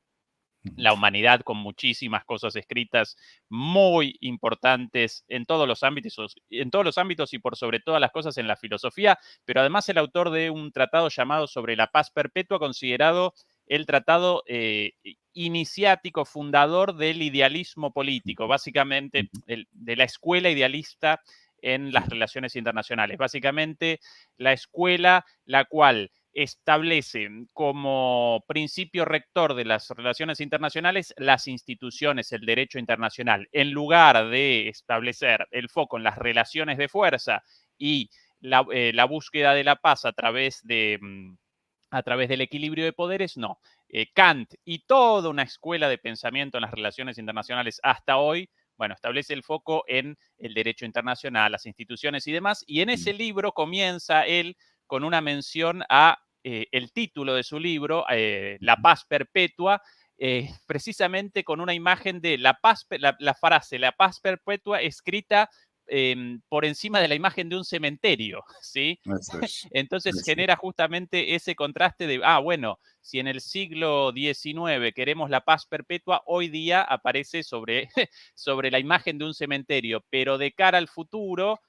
la humanidad, con muchísimas cosas escritas muy importantes en todos los ámbitos y por sobre todas las cosas en la filosofía, pero además el autor de un tratado llamado Sobre la Paz Perpetua, considerado el tratado iniciático, fundador del idealismo político, básicamente de la escuela idealista en las relaciones internacionales. Básicamente la escuela la cual establece como principio rector de las relaciones internacionales las instituciones, el derecho internacional, en lugar de establecer el foco en las relaciones de fuerza y la búsqueda de la paz a través del equilibrio de poderes, no. Kant y toda una escuela de pensamiento en las relaciones internacionales hasta hoy, bueno, establece el foco en el derecho internacional, las instituciones y demás, y en ese libro comienza él con una mención a el título de su libro, La Paz Perpetua, precisamente con una imagen de la frase La Paz Perpetua escrita por encima de la imagen de un cementerio, ¿sí? Entonces genera justamente ese contraste de, bueno, si en el siglo XIX queremos la paz perpetua, hoy día aparece sobre la imagen de un cementerio, pero de cara al futuro,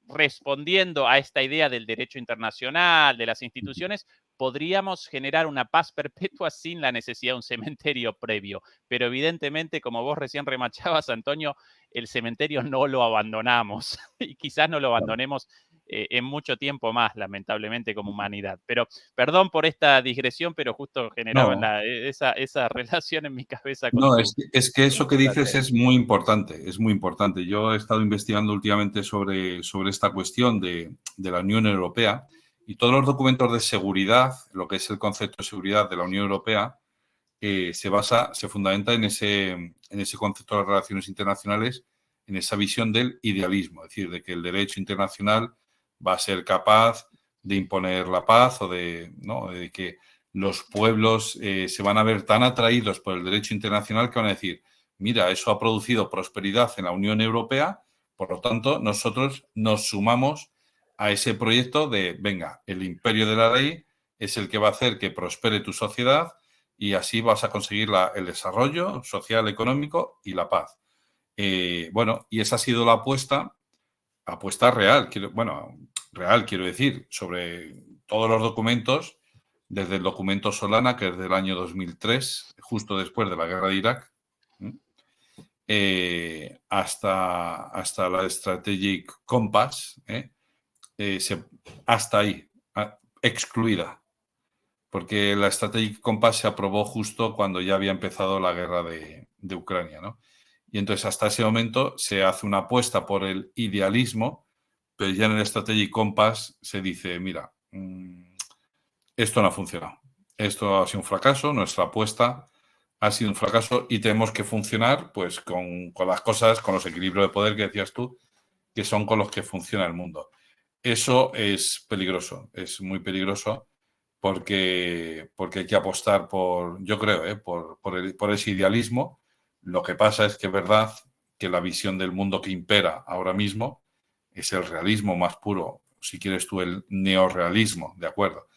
respondiendo a esta idea del derecho internacional, de las instituciones, podríamos generar una paz perpetua sin la necesidad de un cementerio previo. Pero evidentemente, como vos recién remachabas, Antonio, el cementerio no lo abandonamos y quizás no lo abandonemos en mucho tiempo más, lamentablemente, como humanidad. Pero perdón por esta digresión, pero justo generaban esa relación en mi cabeza con No, tu... es que eso que dices es muy importante, es muy importante. Yo he estado investigando últimamente sobre esta cuestión de la Unión Europea, y todos los documentos de seguridad, lo que es el concepto de seguridad de la Unión Europea, se fundamenta en ese concepto de las relaciones internacionales, en esa visión del idealismo, es decir, de que el derecho internacional va a ser capaz de imponer la paz o de que los pueblos se van a ver tan atraídos por el derecho internacional que van a decir, mira, eso ha producido prosperidad en la Unión Europea, por lo tanto, nosotros nos sumamos a ese proyecto de, venga, el imperio de la ley es el que va a hacer que prospere tu sociedad y así vas a conseguir el desarrollo social, económico y la paz. Bueno, y esa ha sido la apuesta real, real quiero decir, sobre todos los documentos, desde el documento Solana, que es del año 2003, justo después de la guerra de Irak, hasta la Strategic Compass, hasta ahí, excluida, porque la Strategic Compass se aprobó justo cuando ya había empezado la guerra de Ucrania, ¿no? Y entonces hasta ese momento se hace una apuesta por el idealismo, pero ya en el Strategic Compass se dice, mira, esto no ha funcionado, esto ha sido un fracaso, nuestra apuesta ha sido un fracaso y tenemos que funcionar pues con las cosas, con los equilibrios de poder que decías tú, que son con los que funciona el mundo. Eso es peligroso, es muy peligroso porque hay que apostar yo creo, por ese idealismo. Lo que pasa es que es verdad que la visión del mundo que impera ahora mismo es el realismo más puro, si quieres tú, el neorrealismo, ¿de acuerdo?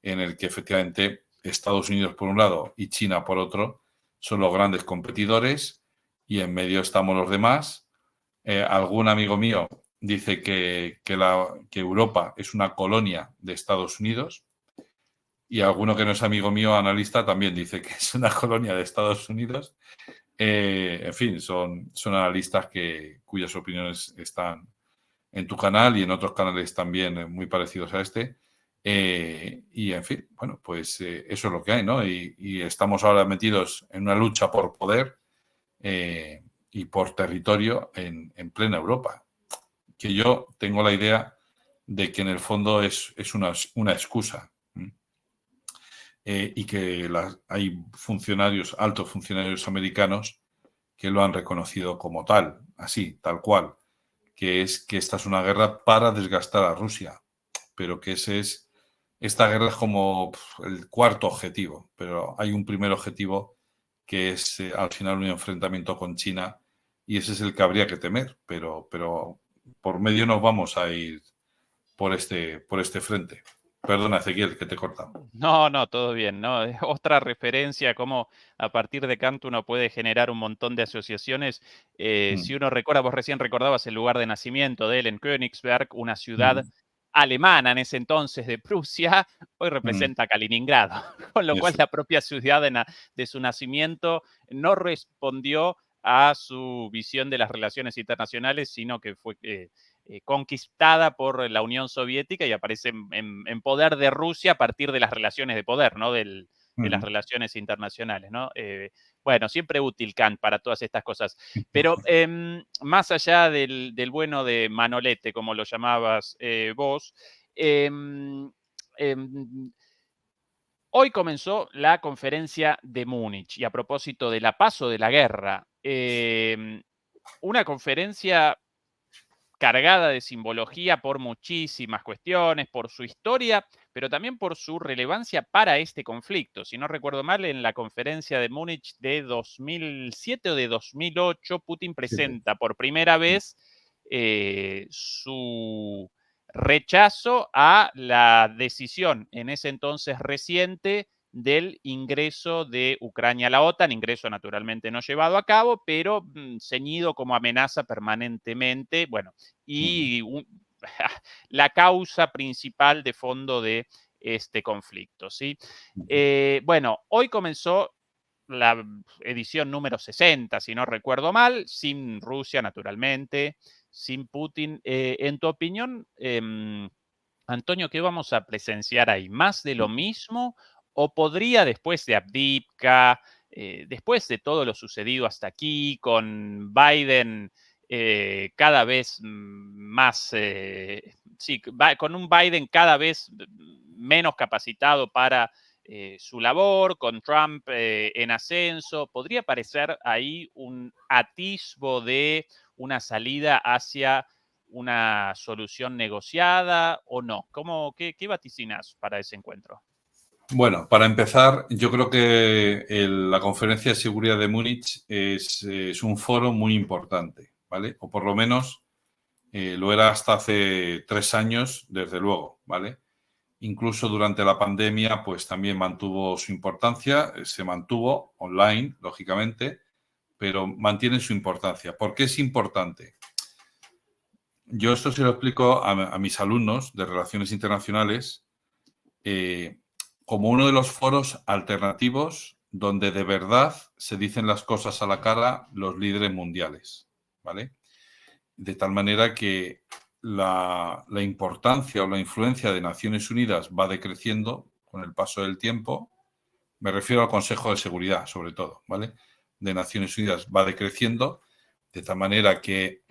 En el que efectivamente Estados Unidos por un lado y China por otro son los grandes competidores y en medio estamos los demás. Algún amigo mío dice que Europa es una colonia de Estados Unidos y alguno que no es amigo mío, analista, también dice que es una colonia de Estados Unidos. En fin, son analistas cuyas opiniones están en tu canal y en otros canales también muy parecidos a este. Y en fin, bueno, pues eso es lo que hay, ¿no? Y estamos ahora metidos en una lucha por poder y por territorio en plena Europa. Que yo tengo la idea de que en el fondo es una excusa. Y que hay altos funcionarios americanos que lo han reconocido como tal, así, tal cual, que es que esta es una guerra para desgastar a Rusia, pero que esta guerra es como el cuarto objetivo, pero hay un primer objetivo que es al final un enfrentamiento con China y ese es el que habría que temer, pero por medio nos vamos a ir por este frente. Perdona, Ezequiel, que te he cortado. No, todo bien, ¿no? Es otra referencia, cómo a partir de Kant uno puede generar un montón de asociaciones. Si uno recuerda, vos recién recordabas el lugar de nacimiento de él en Königsberg, una ciudad alemana en ese entonces de Prusia, hoy representa Kaliningrado, con lo cual Eso. la propia ciudad de su nacimiento no respondió a su visión de las relaciones internacionales, sino que fue conquistada por la Unión Soviética y aparece en poder de Rusia a partir de las relaciones de poder, ¿no? De las relaciones internacionales, ¿no? Bueno, siempre útil Kant para todas estas cosas. Pero más allá del bueno de Manolete, como lo llamabas vos, hoy comenzó la conferencia de Múnich y a propósito del paso de la guerra, una conferencia cargada de simbología por muchísimas cuestiones, por su historia, pero también por su relevancia para este conflicto. Si no recuerdo mal, en la conferencia de Múnich de 2007 o de 2008, Putin presenta por primera vez su rechazo a la decisión en ese entonces reciente del ingreso de Ucrania a la OTAN, ingreso naturalmente no llevado a cabo, pero ceñido como amenaza permanentemente, bueno, y la causa principal de fondo de este conflicto, ¿sí? Bueno, hoy comenzó la edición número 60, si no recuerdo mal, sin Rusia, naturalmente, sin Putin. En tu opinión, Antonio, ¿qué vamos a presenciar ahí? ¿Más de lo mismo? ¿O podría, después de Avdiivka, después de todo lo sucedido hasta aquí, con Biden cada vez más, sí, con un Biden cada vez menos capacitado para su labor, con Trump en ascenso, podría parecer ahí un atisbo de una salida hacia una solución negociada o no? ¿Qué vaticinas para ese encuentro? Bueno, para empezar, yo creo que la Conferencia de Seguridad de Múnich es un foro muy importante, ¿vale? O por lo menos lo era hasta hace 3 años, desde luego, ¿vale? Incluso durante la pandemia, pues también mantuvo su importancia, se mantuvo online, lógicamente, pero mantiene su importancia. ¿Por qué es importante? Yo esto se lo explico a mis alumnos de Relaciones Internacionales como uno de los foros alternativos donde de verdad se dicen las cosas a la cara los líderes mundiales, ¿vale? De tal manera que la importancia o la influencia de Naciones Unidas va decreciendo con el paso del tiempo. Me refiero al Consejo de Seguridad, sobre todo, ¿vale? De Naciones Unidas va decreciendo, de tal manera que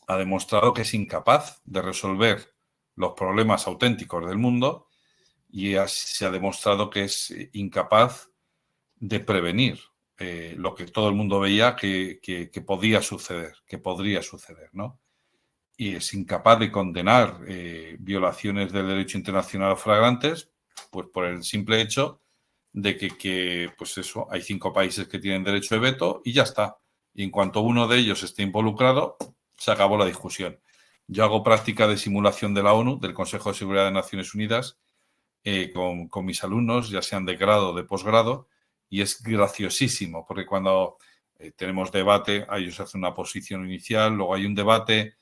ha demostrado que es incapaz de resolver los problemas auténticos del mundo y se ha demostrado que es incapaz de prevenir lo que todo el mundo veía que podía suceder, ¿no? Y es incapaz de condenar violaciones del derecho internacional flagrantes, pues por el simple hecho de que pues eso, hay 5 países que tienen derecho de veto y ya está. Y en cuanto uno de ellos esté involucrado, se acabó la discusión. Yo hago práctica de simulación de la ONU, del Consejo de Seguridad de Naciones Unidas, con mis alumnos, ya sean de grado o de posgrado, y es graciosísimo, porque cuando tenemos debate, ellos hacen una posición inicial, luego hay un debate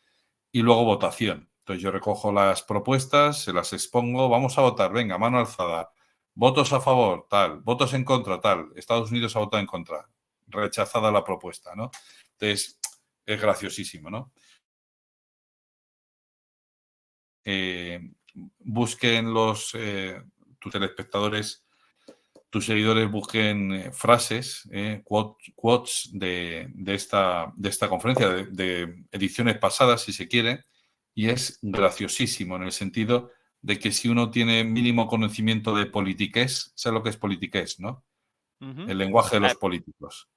y luego votación. Entonces yo recojo las propuestas, se las expongo, vamos a votar, venga, mano alzada, votos a favor, tal, votos en contra, tal, Estados Unidos ha votado en contra, rechazada la propuesta, ¿no? Entonces es graciosísimo, ¿no? Busquen tus telespectadores, tus seguidores, busquen frases, quotes de esta conferencia, de ediciones pasadas, si se quiere, y es graciosísimo en el sentido de que si uno tiene mínimo conocimiento de politiqués, ¿sabe lo que es politiqués, no? El lenguaje de los políticos.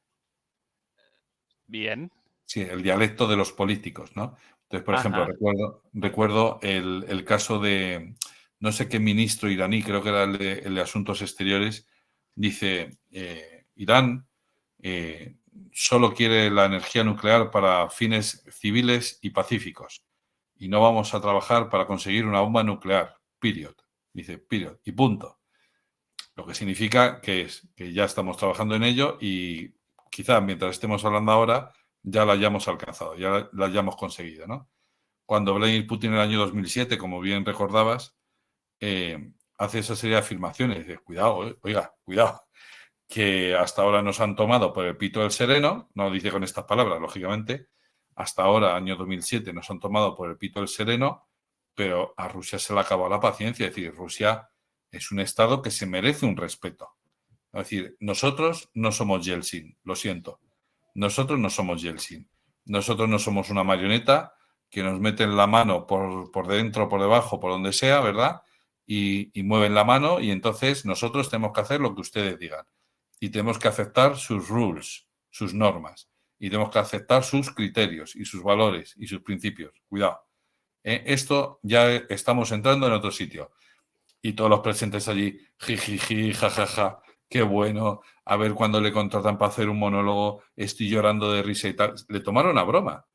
Bien. Sí, el dialecto de los políticos, ¿no? Entonces, por ejemplo, recuerdo el caso de no sé qué ministro iraní, creo que era el de Asuntos Exteriores, dice, Irán solo quiere la energía nuclear para fines civiles y pacíficos y no vamos a trabajar para conseguir una bomba nuclear, period. Dice, period, y punto. Lo que significa que ya estamos trabajando en ello y quizá mientras estemos hablando ahora ya la hayamos alcanzado, ya la hayamos conseguido, ¿no? Cuando Vladimir Putin en el año 2007, como bien recordabas, hace esa serie de afirmaciones, dice, cuidado, oiga, cuidado, que hasta ahora nos han tomado por el pito del sereno, no lo dice con estas palabras, lógicamente, hasta ahora, año 2007, nos han tomado por el pito del sereno, pero a Rusia se le ha acabado la paciencia, es decir, Rusia es un Estado que se merece un respeto. Es decir, nosotros no somos Yeltsin, lo siento. Nosotros no somos Yeltsin. Nosotros no somos una marioneta que nos meten la mano por dentro, por debajo, por donde sea, ¿verdad? Y mueven la mano y entonces nosotros tenemos que hacer lo que ustedes digan. Y tenemos que aceptar sus rules, sus normas. Y tenemos que aceptar sus criterios y sus valores y sus principios. Cuidado. Esto ya estamos entrando en otro sitio. Y todos los presentes allí, jijiji, jajaja, qué bueno, a ver cuándo le contratan para hacer un monólogo, estoy llorando de risa y tal. Le tomaron a broma.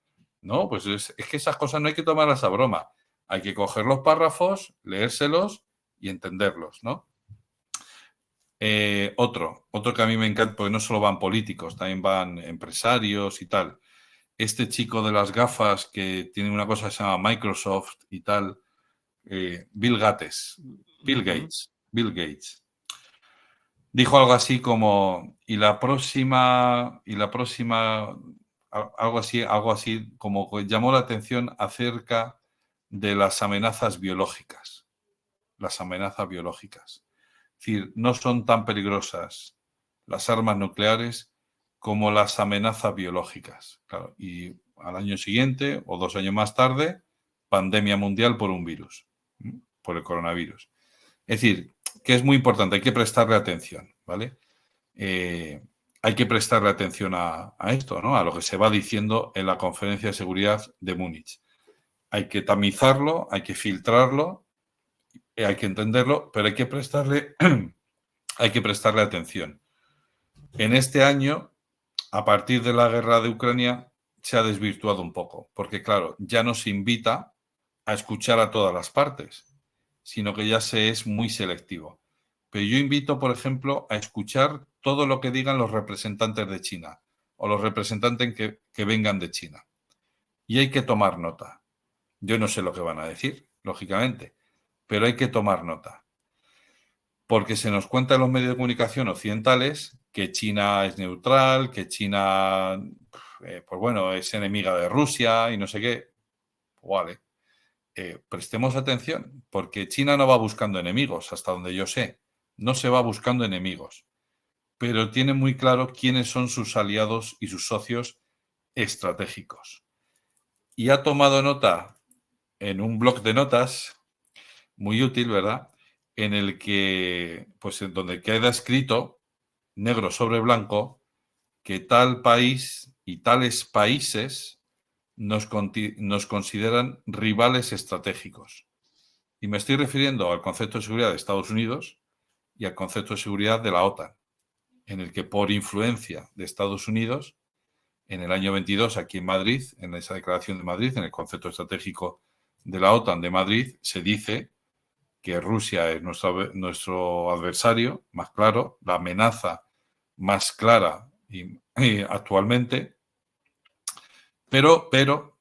No, pues es que esas cosas no hay que tomarlas a broma. Hay que coger los párrafos, leérselos y entenderlos, ¿no? Otro que a mí me encanta, porque no solo van políticos, también van empresarios y tal. Este chico de las gafas que tiene una cosa que se llama Microsoft y tal, Bill Gates, dijo algo así como, algo así como que llamó la atención acerca de las amenazas biológicas. Las amenazas biológicas. Es decir, no son tan peligrosas las armas nucleares como las amenazas biológicas. Claro, y al año siguiente o 2 años más tarde, pandemia mundial por un virus, por el coronavirus. Es decir, que es muy importante, hay que prestarle atención, ¿vale? Hay que prestarle atención a esto, ¿no? A lo que se va diciendo en la Conferencia de Seguridad de Múnich. Hay que tamizarlo, hay que filtrarlo, hay que entenderlo, pero hay que prestarle atención. En este año, a partir de la guerra de Ucrania, se ha desvirtuado un poco, porque claro, ya no se invita a escuchar a todas las partes. sino que ya se es muy selectivo. Pero yo invito, por ejemplo, a escuchar todo lo que digan los representantes de China o los representantes que vengan de China. Y hay que tomar nota. Yo no sé lo que van a decir, lógicamente, pero hay que tomar nota. Porque se nos cuenta en los medios de comunicación occidentales que China es neutral, que China, pues bueno, es enemiga de Rusia y no sé qué. Vale. Prestemos atención, porque China no va buscando enemigos, hasta donde yo sé. No se va buscando enemigos, pero tiene muy claro quiénes son sus aliados y sus socios estratégicos. Y ha tomado nota en un bloc de notas, muy útil, ¿verdad? En el que, pues en donde queda escrito, negro sobre blanco, que tal país y tales países nos consideran rivales estratégicos. Y me estoy refiriendo al concepto de seguridad de Estados Unidos y al concepto de seguridad de la OTAN, en el que por influencia de Estados Unidos, en el año 22, aquí en Madrid, en esa declaración de Madrid, en el concepto estratégico de la OTAN de Madrid, se dice que Rusia es nuestro adversario más claro, la amenaza más clara y actualmente, pero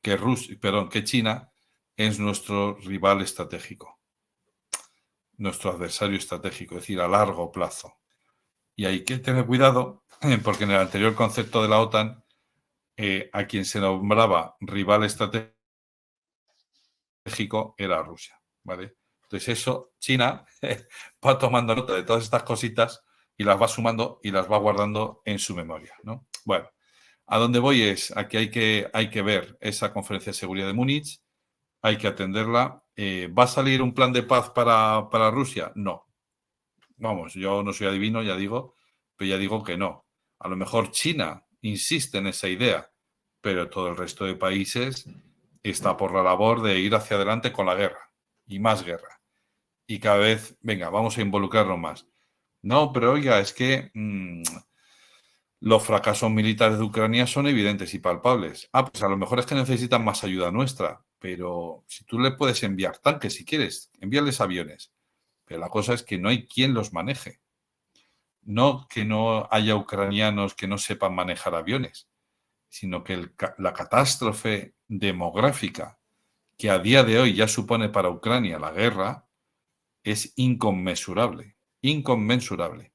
que China es nuestro rival estratégico, nuestro adversario estratégico, es decir, a largo plazo. Y hay que tener cuidado, porque en el anterior concepto de la OTAN, a quien se nombraba rival estratégico era Rusia, ¿vale? Entonces eso, China va tomando nota de todas estas cositas y las va sumando y las va guardando en su memoria, ¿no? Bueno, a dónde voy es a que hay que ver esa conferencia de seguridad de Múnich, hay que atenderla. ¿Va a salir un plan de paz para Rusia? No. Vamos, yo no soy adivino, ya digo, pero ya digo que no. A lo mejor China insiste en esa idea, pero todo el resto de países está por la labor de ir hacia adelante con la guerra y más guerra. Y cada vez, venga, vamos a involucrarnos más. No, pero oiga, es que los fracasos militares de Ucrania son evidentes y palpables. Ah, pues a lo mejor es que necesitan más ayuda nuestra, pero si tú le puedes enviar tanques si quieres, envíales aviones. Pero la cosa es que no hay quien los maneje. No que no haya ucranianos que no sepan manejar aviones, sino que la catástrofe demográfica que a día de hoy ya supone para Ucrania la guerra es inconmensurable, inconmensurable.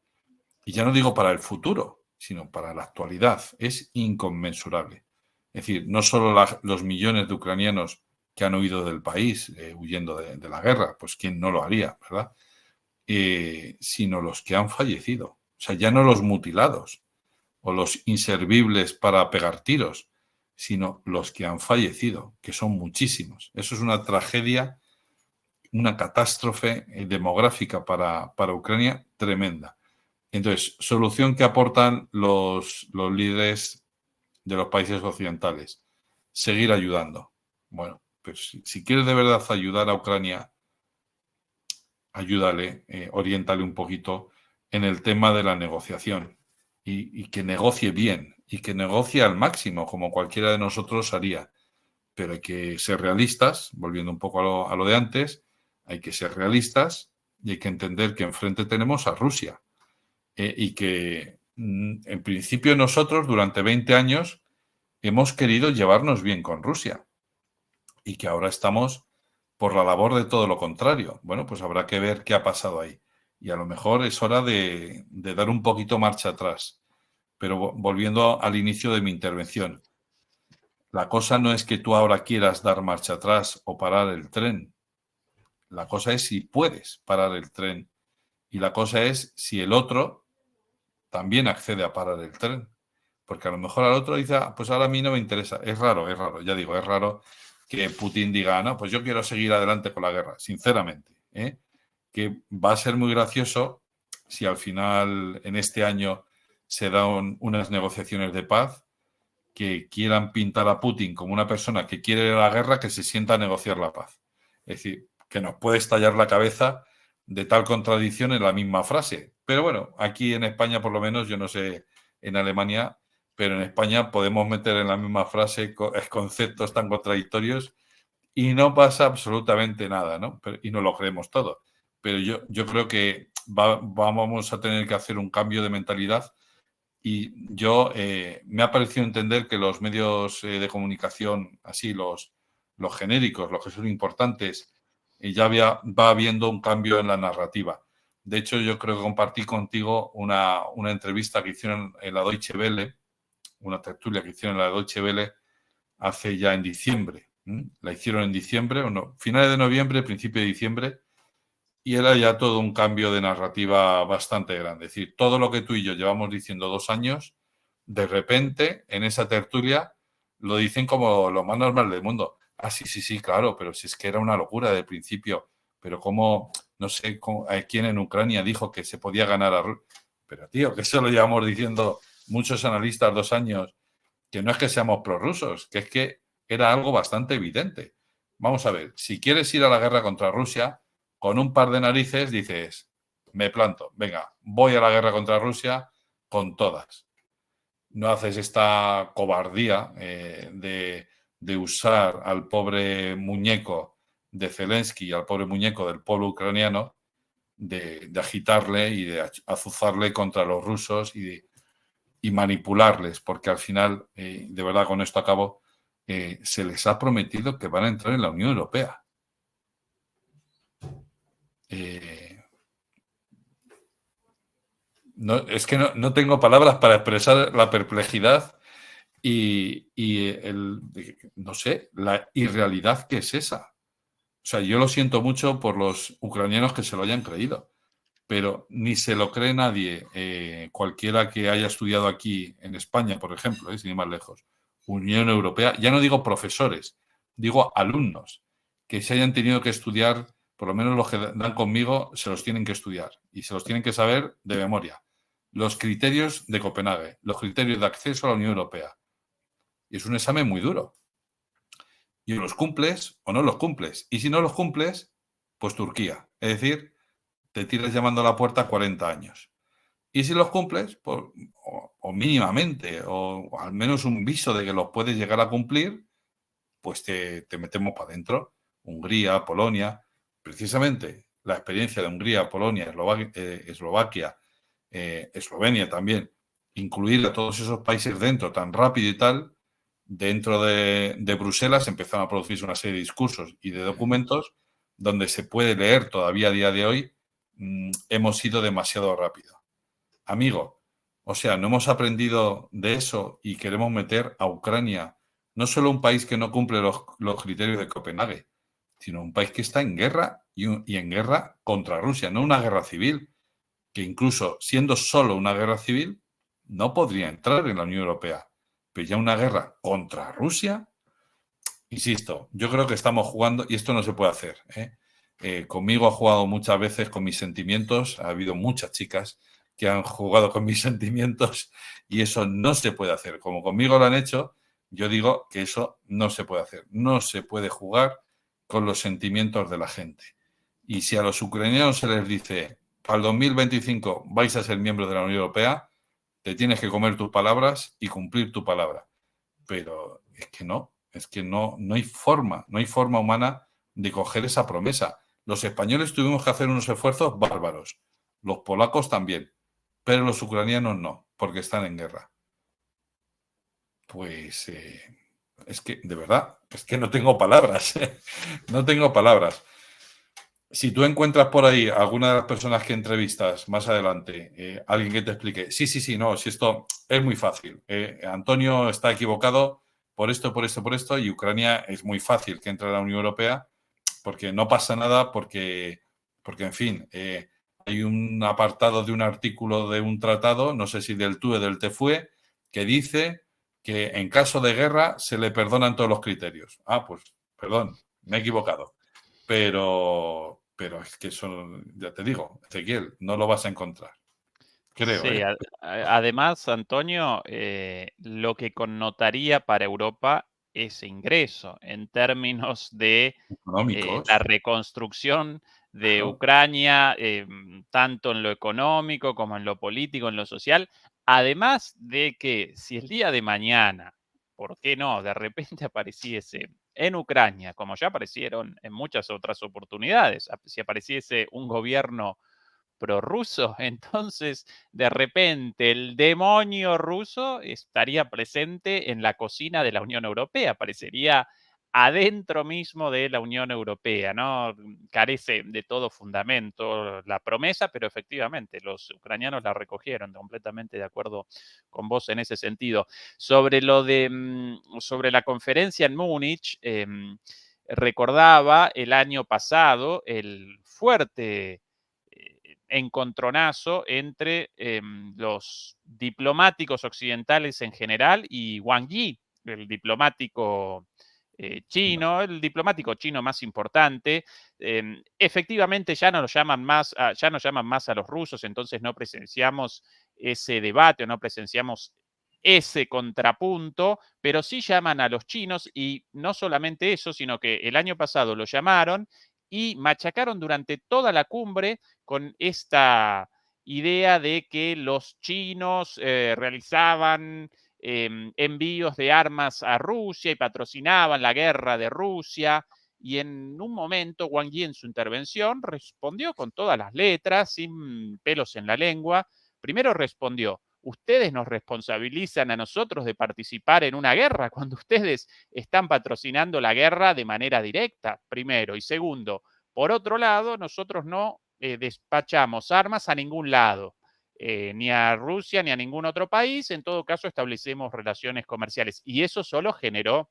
Y ya no digo para el futuro, sino para la actualidad, es inconmensurable. Es decir, no solo los millones de ucranianos que han huido del país huyendo de la guerra, pues quién no lo haría, ¿verdad? Sino los que han fallecido. O sea, ya no los mutilados o los inservibles para pegar tiros, sino los que han fallecido, que son muchísimos. Eso es una tragedia, una catástrofe demográfica para Ucrania tremenda. Entonces, solución que aportan los líderes de los países occidentales, seguir ayudando. Bueno, pues si quieres de verdad ayudar a Ucrania, ayúdale, oriéntale un poquito en el tema de la negociación y que negocie bien y que negocie al máximo, como cualquiera de nosotros haría. Pero hay que ser realistas, volviendo un poco a lo de antes, hay que ser realistas y hay que entender que enfrente tenemos a Rusia y que en principio nosotros durante 20 años hemos querido llevarnos bien con Rusia y que ahora estamos por la labor de todo lo contrario. Bueno, pues habrá que ver qué ha pasado ahí. Y a lo mejor es hora de dar un poquito marcha atrás. Pero volviendo al inicio de mi intervención, la cosa no es que tú ahora quieras dar marcha atrás o parar el tren. La cosa es si puedes parar el tren. Y la cosa es si el otro también accede a parar el tren. Porque a lo mejor al otro dice, pues ahora a mí no me interesa. Es raro, ya digo, es raro que Putin diga, no, pues yo quiero seguir adelante con la guerra, sinceramente. Que va a ser muy gracioso si al final en este año se dan unas negociaciones de paz que quieran pintar a Putin como una persona que quiere la guerra que se sienta a negociar la paz. Es decir, que nos puede estallar la cabeza de tal contradicción en la misma frase. Pero bueno, aquí en España por lo menos, yo no sé en Alemania, pero en España podemos meter en la misma frase conceptos tan contradictorios y no pasa absolutamente nada, ¿no? Y no lo creemos todo. Pero yo creo que vamos a tener que hacer un cambio de mentalidad y me ha parecido entender que los medios de comunicación, así los genéricos, los que son importantes, ya va habiendo un cambio en la narrativa. De hecho, yo creo que compartí contigo una entrevista que hicieron en la Deutsche Welle, una tertulia que hicieron en la Deutsche Welle hace ya en diciembre. La hicieron en diciembre, o no, finales de noviembre, principio de diciembre, y era ya todo un cambio de narrativa bastante grande. Es decir, todo lo que tú y yo llevamos diciendo 2 años, de repente, en esa tertulia, lo dicen como lo más normal del mundo. Ah, sí, sí, sí, claro, pero si es que era una locura del principio. Pero cómo, no sé quién en Ucrania dijo que se podía ganar a Rusia. Pero tío, que eso lo llevamos diciendo muchos analistas 2 años, que no es que seamos prorrusos, que es que era algo bastante evidente. Vamos a ver, si quieres ir a la guerra contra Rusia, con un par de narices dices, me planto, venga, voy a la guerra contra Rusia con todas. No haces esta cobardía de usar al pobre muñeco de Zelensky y al pobre muñeco del pueblo ucraniano, de agitarle y de azuzarle contra los rusos y manipularles, porque al final, de verdad con esto acabo, se les ha prometido que van a entrar en la Unión Europea. Es que no tengo palabras para expresar la perplejidad y no sé, la irrealidad que es esa. O sea, yo lo siento mucho por los ucranianos que se lo hayan creído, pero ni se lo cree nadie, cualquiera que haya estudiado aquí en España, por ejemplo, sin ir más lejos, Unión Europea, ya no digo profesores, digo alumnos, que se hayan tenido que estudiar, por lo menos los que dan conmigo, se los tienen que estudiar y se los tienen que saber de memoria. Los criterios de Copenhague, los criterios de acceso a la Unión Europea. Y es un examen muy duro. Y o los cumples o no los cumples. Y si no los cumples, pues Turquía. Es decir, te tiras llamando a la puerta 40 años. Y si los cumples, pues, o mínimamente, o al menos un viso de que los puedes llegar a cumplir, pues te metemos para adentro. Hungría, Polonia. Precisamente la experiencia de Hungría, Polonia, Eslovaquia, Eslovenia también, incluir a todos esos países dentro tan rápido y tal, dentro de Bruselas empezaron a producirse una serie de discursos y de documentos donde se puede leer todavía a día de hoy, hemos ido demasiado rápido. Amigo, o sea, no hemos aprendido de eso y queremos meter a Ucrania, no solo un país que no cumple los criterios de Copenhague, sino un país que está en guerra y en guerra contra Rusia, no una guerra civil, que incluso siendo solo una guerra civil, no podría entrar en la Unión Europea. Pero ya una guerra contra Rusia, insisto, yo creo que estamos jugando, y esto no se puede hacer. Conmigo ha jugado muchas veces con mis sentimientos, ha habido muchas chicas que han jugado con mis sentimientos y eso no se puede hacer. Como conmigo lo han hecho, yo digo que eso no se puede hacer. No se puede jugar con los sentimientos de la gente. Y si a los ucranianos se les dice, al 2025 vais a ser miembros de la Unión Europea, te tienes que comer tus palabras y cumplir tu palabra. Pero es que no hay forma humana de coger esa promesa. Los españoles tuvimos que hacer unos esfuerzos bárbaros, los polacos también, pero los ucranianos no, porque están en guerra. Pues es que, de verdad, es que no tengo palabras, no tengo palabras. Si tú encuentras por ahí alguna de las personas que entrevistas más adelante, alguien que te explique, sí, no, si esto es muy fácil. Antonio está equivocado por esto, por esto, por esto, y Ucrania es muy fácil que entre a la Unión Europea porque no pasa nada, porque en fin, hay un apartado de un artículo de un tratado, no sé si del TUE o del TFUE, que dice que en caso de guerra se le perdonan todos los criterios. Ah, pues, perdón, me he equivocado. Pero es que eso, ya te digo, Ezequiel, no lo vas a encontrar. Creo, Sí, además, Antonio, lo que connotaría para Europa ese ingreso en términos de la económicos. reconstrucción de Claro. Ucrania, tanto en lo económico como en lo político, en lo social. Además de que si el día de mañana, ¿por qué no? De repente apareciese en Ucrania, como ya aparecieron en muchas otras oportunidades. Si apareciese un gobierno prorruso, entonces de repente el demonio ruso estaría presente en la cocina de la Unión Europea, aparecería adentro mismo de la Unión Europea, ¿no? Carece de todo fundamento la promesa, pero efectivamente los ucranianos la recogieron, completamente de acuerdo con vos en ese sentido. Sobre lo de, sobre la conferencia en Múnich, recordaba el año pasado el fuerte encontronazo entre los diplomáticos occidentales en general y Wang Yi, el diplomático chino, el diplomático chino más importante. Efectivamente ya no llaman más a los rusos, entonces no presenciamos ese debate o no presenciamos ese contrapunto, pero sí llaman a los chinos y no solamente eso, sino que el año pasado lo llamaron y machacaron durante toda la cumbre con esta idea de que los chinos realizaban envíos de armas a Rusia y patrocinaban la guerra de Rusia. Y en un momento Wang Yi en su intervención respondió con todas las letras, sin pelos en la lengua. Primero respondió, ustedes nos responsabilizan a nosotros de participar en una guerra cuando ustedes están patrocinando la guerra de manera directa, primero. Y segundo, por otro lado, nosotros no despachamos armas a ningún lado, ni a Rusia ni a ningún otro país. En todo caso, establecemos relaciones comerciales. Y eso solo generó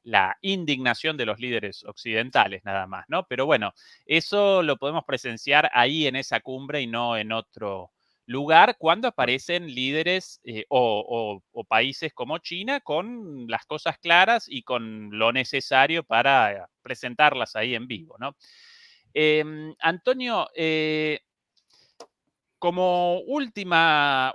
la indignación de los líderes occidentales, nada más, ¿no? Pero bueno, eso lo podemos presenciar ahí en esa cumbre y no en otro lugar cuando aparecen líderes o países como China con las cosas claras y con lo necesario para presentarlas ahí en vivo, ¿no? Antonio, como último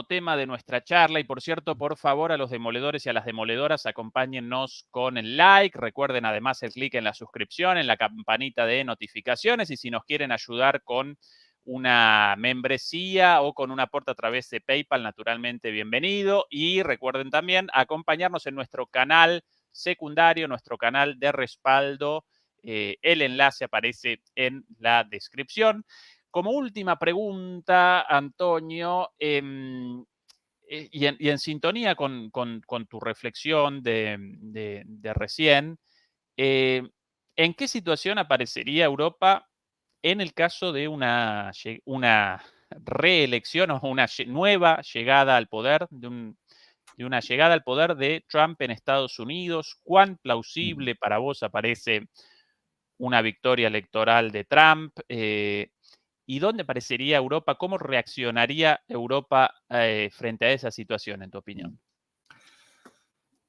tema de nuestra charla, y por cierto, por favor, a los demoledores y a las demoledoras, acompáñennos con el like. Recuerden además el clic en la suscripción, en la campanita de notificaciones, y si nos quieren ayudar con una membresía o con un aporte a través de PayPal, naturalmente bienvenido. Y recuerden también acompañarnos en nuestro canal secundario, nuestro canal de respaldo. El enlace aparece en la descripción. Como última pregunta, Antonio, y en sintonía con tu reflexión de recién, ¿en qué situación aparecería Europa en el caso de una reelección o una nueva llegada al poder, de una llegada al poder de Trump en Estados Unidos? ¿Cuán plausible para vos aparece una victoria electoral de Trump? ¿Y dónde parecería Europa? ¿Cómo reaccionaría Europa frente a esa situación, en tu opinión?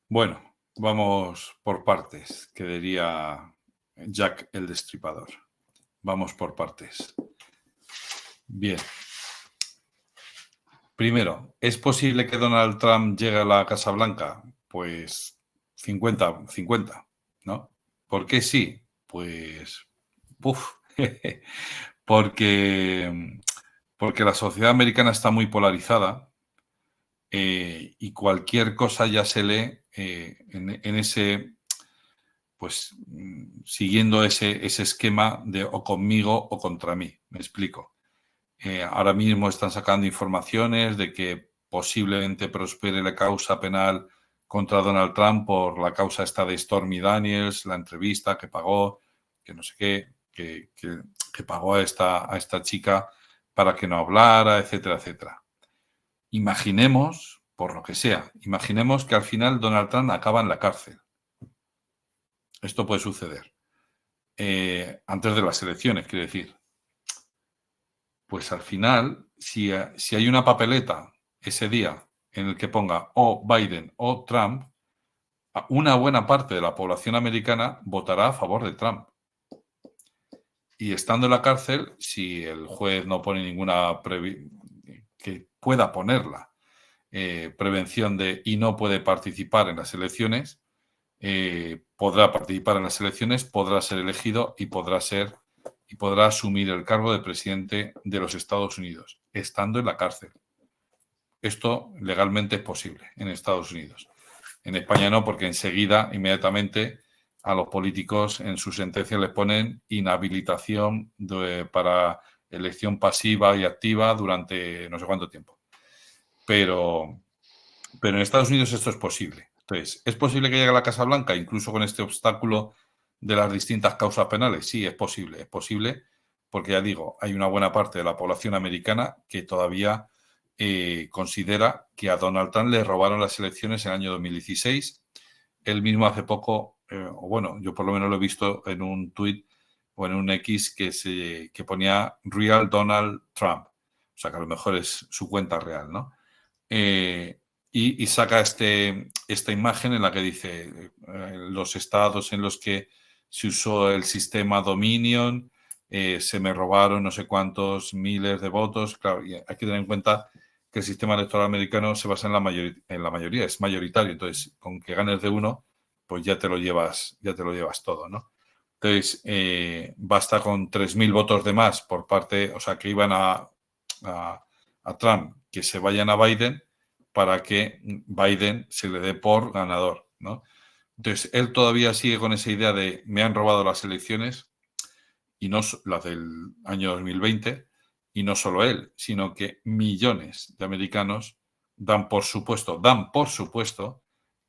Bueno, vamos por partes, que diría Jack el Destripador. Vamos por partes. Bien. Primero, ¿es posible que Donald Trump llegue a la Casa Blanca? Pues 50-50, ¿no? ¿Por qué sí? Pues, porque la sociedad americana está muy polarizada y cualquier cosa ya se lee en ese, pues, siguiendo ese esquema de o conmigo o contra mí. Me explico. Ahora mismo están sacando informaciones de que posiblemente prospere la causa penal contra Donald Trump por la causa esta de Stormy Daniels, la entrevista que pagó, que no sé qué, que pagó a esta chica para que no hablara, etcétera, etcétera. Imaginemos, por lo que sea, imaginemos que al final Donald Trump acaba en la cárcel. Esto puede suceder. Antes de las elecciones, quiero decir. Pues al final, si hay una papeleta ese día en el que ponga o Biden o Trump, una buena parte de la población americana votará a favor de Trump. Y estando en la cárcel, si el juez no pone ninguna que pueda ponerla prevención de y no puede participar en las elecciones, podrá participar en las elecciones, podrá ser elegido y podrá asumir el cargo de presidente de los Estados Unidos, estando en la cárcel. Esto legalmente es posible en Estados Unidos. En España no, porque enseguida, inmediatamente, a los políticos en sus sentencias les ponen inhabilitación para elección pasiva y activa durante no sé cuánto tiempo. Pero en Estados Unidos esto es posible. Entonces, ¿es posible que llegue a la Casa Blanca incluso con este obstáculo de las distintas causas penales? Sí, es posible porque ya digo, hay una buena parte de la población americana que todavía considera que a Donald Trump le robaron las elecciones en el año 2016. Él mismo hace poco, o bueno, yo por lo menos lo he visto en un tuit o en un X que ponía Real Donald Trump. O sea, que a lo mejor es su cuenta real, ¿no? Y saca esta imagen en la que dice los estados en los que se usó el sistema Dominion, se me robaron no sé cuántos miles de votos. Claro, y hay que tener en cuenta que el sistema electoral americano se basa en la mayoría, es mayoritario. Entonces, con que ganes de uno, pues ya te lo llevas todo, ¿no? Entonces, basta con 3.000 votos de más por parte, o sea, que iban a Trump, que se vayan a Biden para que Biden se le dé por ganador, ¿no? Entonces, él todavía sigue con esa idea de me han robado las elecciones, y no las del año 2020, y no solo él, sino que millones de americanos dan por supuesto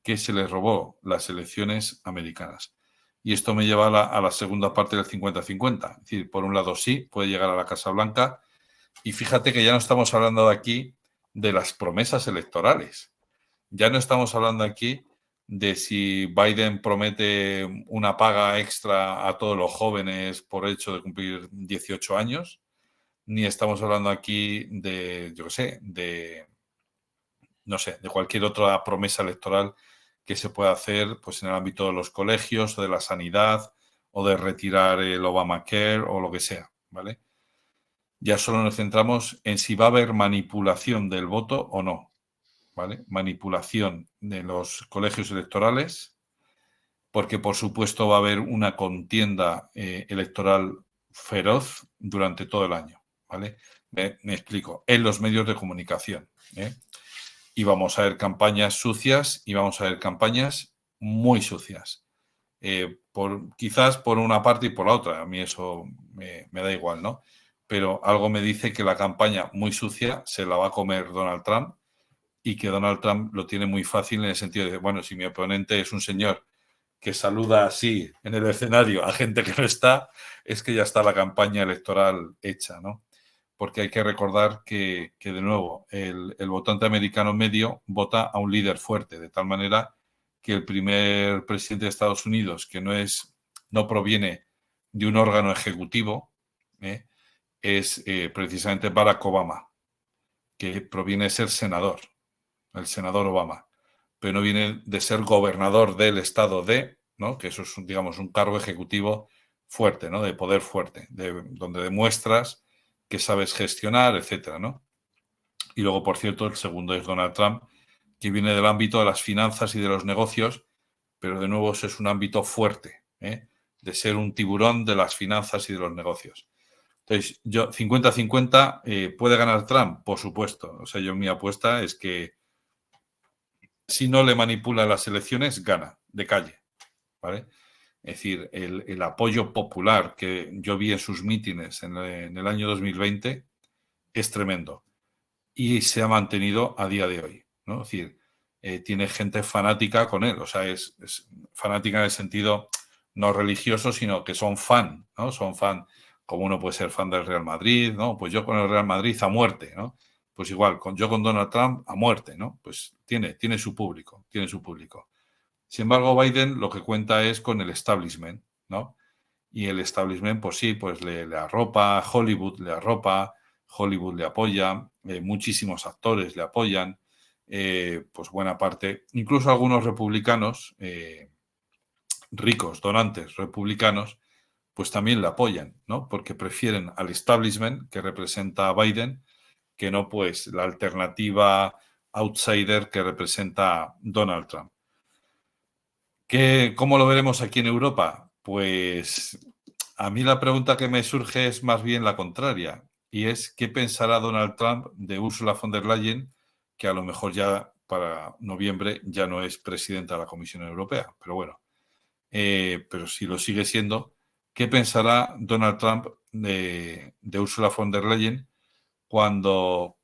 que se les robó las elecciones americanas. Y esto me lleva a la segunda parte del 50-50. Es decir, por un lado sí, puede llegar a la Casa Blanca, y fíjate que ya no estamos hablando de aquí de las promesas electorales. Ya no estamos hablando aquí de si Biden promete una paga extra a todos los jóvenes por el hecho de cumplir 18 años, ni estamos hablando aquí de, yo qué sé, no sé, de cualquier otra promesa electoral que se pueda hacer pues, en el ámbito de los colegios o de la sanidad o de retirar el Obamacare o lo que sea, ¿vale? Ya solo nos centramos en si va a haber manipulación del voto o no, ¿vale? Manipulación de los colegios electorales, porque por supuesto va a haber una contienda electoral feroz durante todo el año, ¿vale? Me explico, en los medios de comunicación, ¿eh? Y vamos a ver campañas sucias y vamos a ver campañas muy sucias. Quizás por una parte y por la otra, a mí eso me da igual, ¿no? Pero algo me dice que la campaña muy sucia se la va a comer Donald Trump, y que Donald Trump lo tiene muy fácil en el sentido de, bueno, si mi oponente es un señor que saluda así en el escenario a gente que no está, es que ya está la campaña electoral hecha, ¿no? Porque hay que recordar que de nuevo, el votante americano medio vota a un líder fuerte, de tal manera que el primer presidente de Estados Unidos, que no proviene de un órgano ejecutivo, es precisamente Barack Obama, que proviene de ser senador, el senador Obama, pero no viene de ser gobernador del estado ¿no? Que eso es, digamos, un cargo ejecutivo fuerte, ¿no? De poder fuerte, donde demuestras que sabes gestionar, etcétera, ¿no? Y luego, por cierto, el segundo es Donald Trump, que viene del ámbito de las finanzas y de los negocios, pero de nuevo eso es un ámbito fuerte, de ser un tiburón de las finanzas y de los negocios. Entonces, yo 50-50, ¿puede ganar Trump? Por supuesto. O sea, mi apuesta es que si no le manipula las elecciones, gana, de calle, ¿vale? Es decir, el apoyo popular que yo vi en sus mítines en el año 2020 es tremendo y se ha mantenido a día de hoy, ¿no? Es decir, tiene gente fanática con él, o sea, es fanática en el sentido no religioso, sino que son fan, ¿no? Son fan, como uno puede ser fan del Real Madrid, ¿no? Pues yo con el Real Madrid a muerte, ¿no? Pues igual, yo con Donald Trump a muerte, ¿no? Pues tiene su público, tiene su público. Sin embargo, Biden lo que cuenta es con el establishment, ¿no? Y el establishment, pues sí, pues le arropa, Hollywood le arropa, Hollywood le apoya, muchísimos actores le apoyan, pues buena parte, incluso algunos republicanos, ricos, donantes republicanos, pues también le apoyan, ¿no? Porque prefieren al establishment que representa a Biden que no pues la alternativa outsider que representa Donald Trump. ¿Cómo lo veremos aquí en Europa? Pues a mí la pregunta que me surge es más bien la contraria, y es ¿qué pensará Donald Trump de Ursula von der Leyen, que a lo mejor ya para noviembre ya no es presidenta de la Comisión Europea, pero bueno, pero si lo sigue siendo, ¿qué pensará Donald Trump de Ursula von der Leyen cuando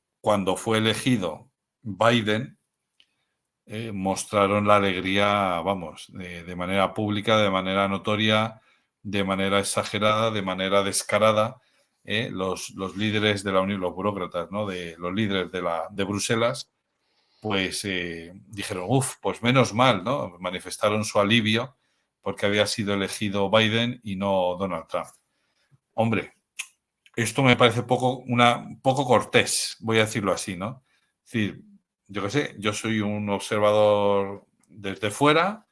fue elegido Biden? Mostraron la alegría, vamos, de manera pública, de manera notoria, de manera exagerada, de manera descarada. Los líderes de la Unión, los burócratas, ¿no? Los líderes de Bruselas, pues dijeron, pues menos mal, ¿no? Manifestaron su alivio porque había sido elegido Biden y no Donald Trump. Hombre, esto me parece poco cortés, voy a decirlo así, ¿no? Es decir, yo qué sé, yo soy un observador desde fuera,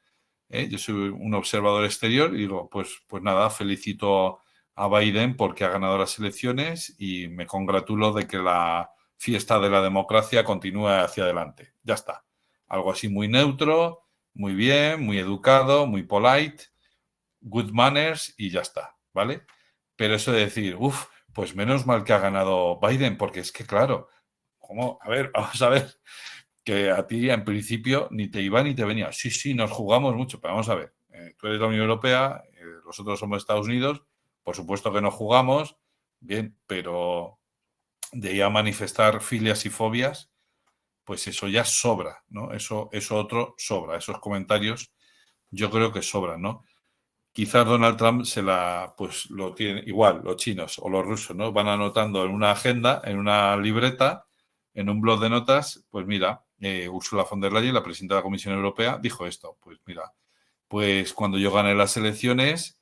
yo soy un observador exterior y digo, pues nada, felicito a Biden porque ha ganado las elecciones y me congratulo de que la fiesta de la democracia continúe hacia adelante. Ya está. Algo así muy neutro, muy bien, muy educado, muy polite, good manners y ya está, ¿vale? Pero eso de decir, pues menos mal que ha ganado Biden, porque es que, claro, ¿cómo? A ver, vamos a ver, que a ti en principio ni te iba ni te venía. Sí, nos jugamos mucho, pero vamos a ver, tú eres la Unión Europea, nosotros somos Estados Unidos, por supuesto que no jugamos, bien, pero de ahí a manifestar filias y fobias, pues eso ya sobra, ¿no? Eso otro sobra, esos comentarios yo creo que sobran, ¿no? Quizás Donald Trump pues lo tiene igual, los chinos o los rusos, ¿no? Van anotando en una agenda, en una libreta, en un blog de notas, pues mira, Ursula von der Leyen, la presidenta de la Comisión Europea, dijo esto, pues mira, pues cuando yo gane las elecciones,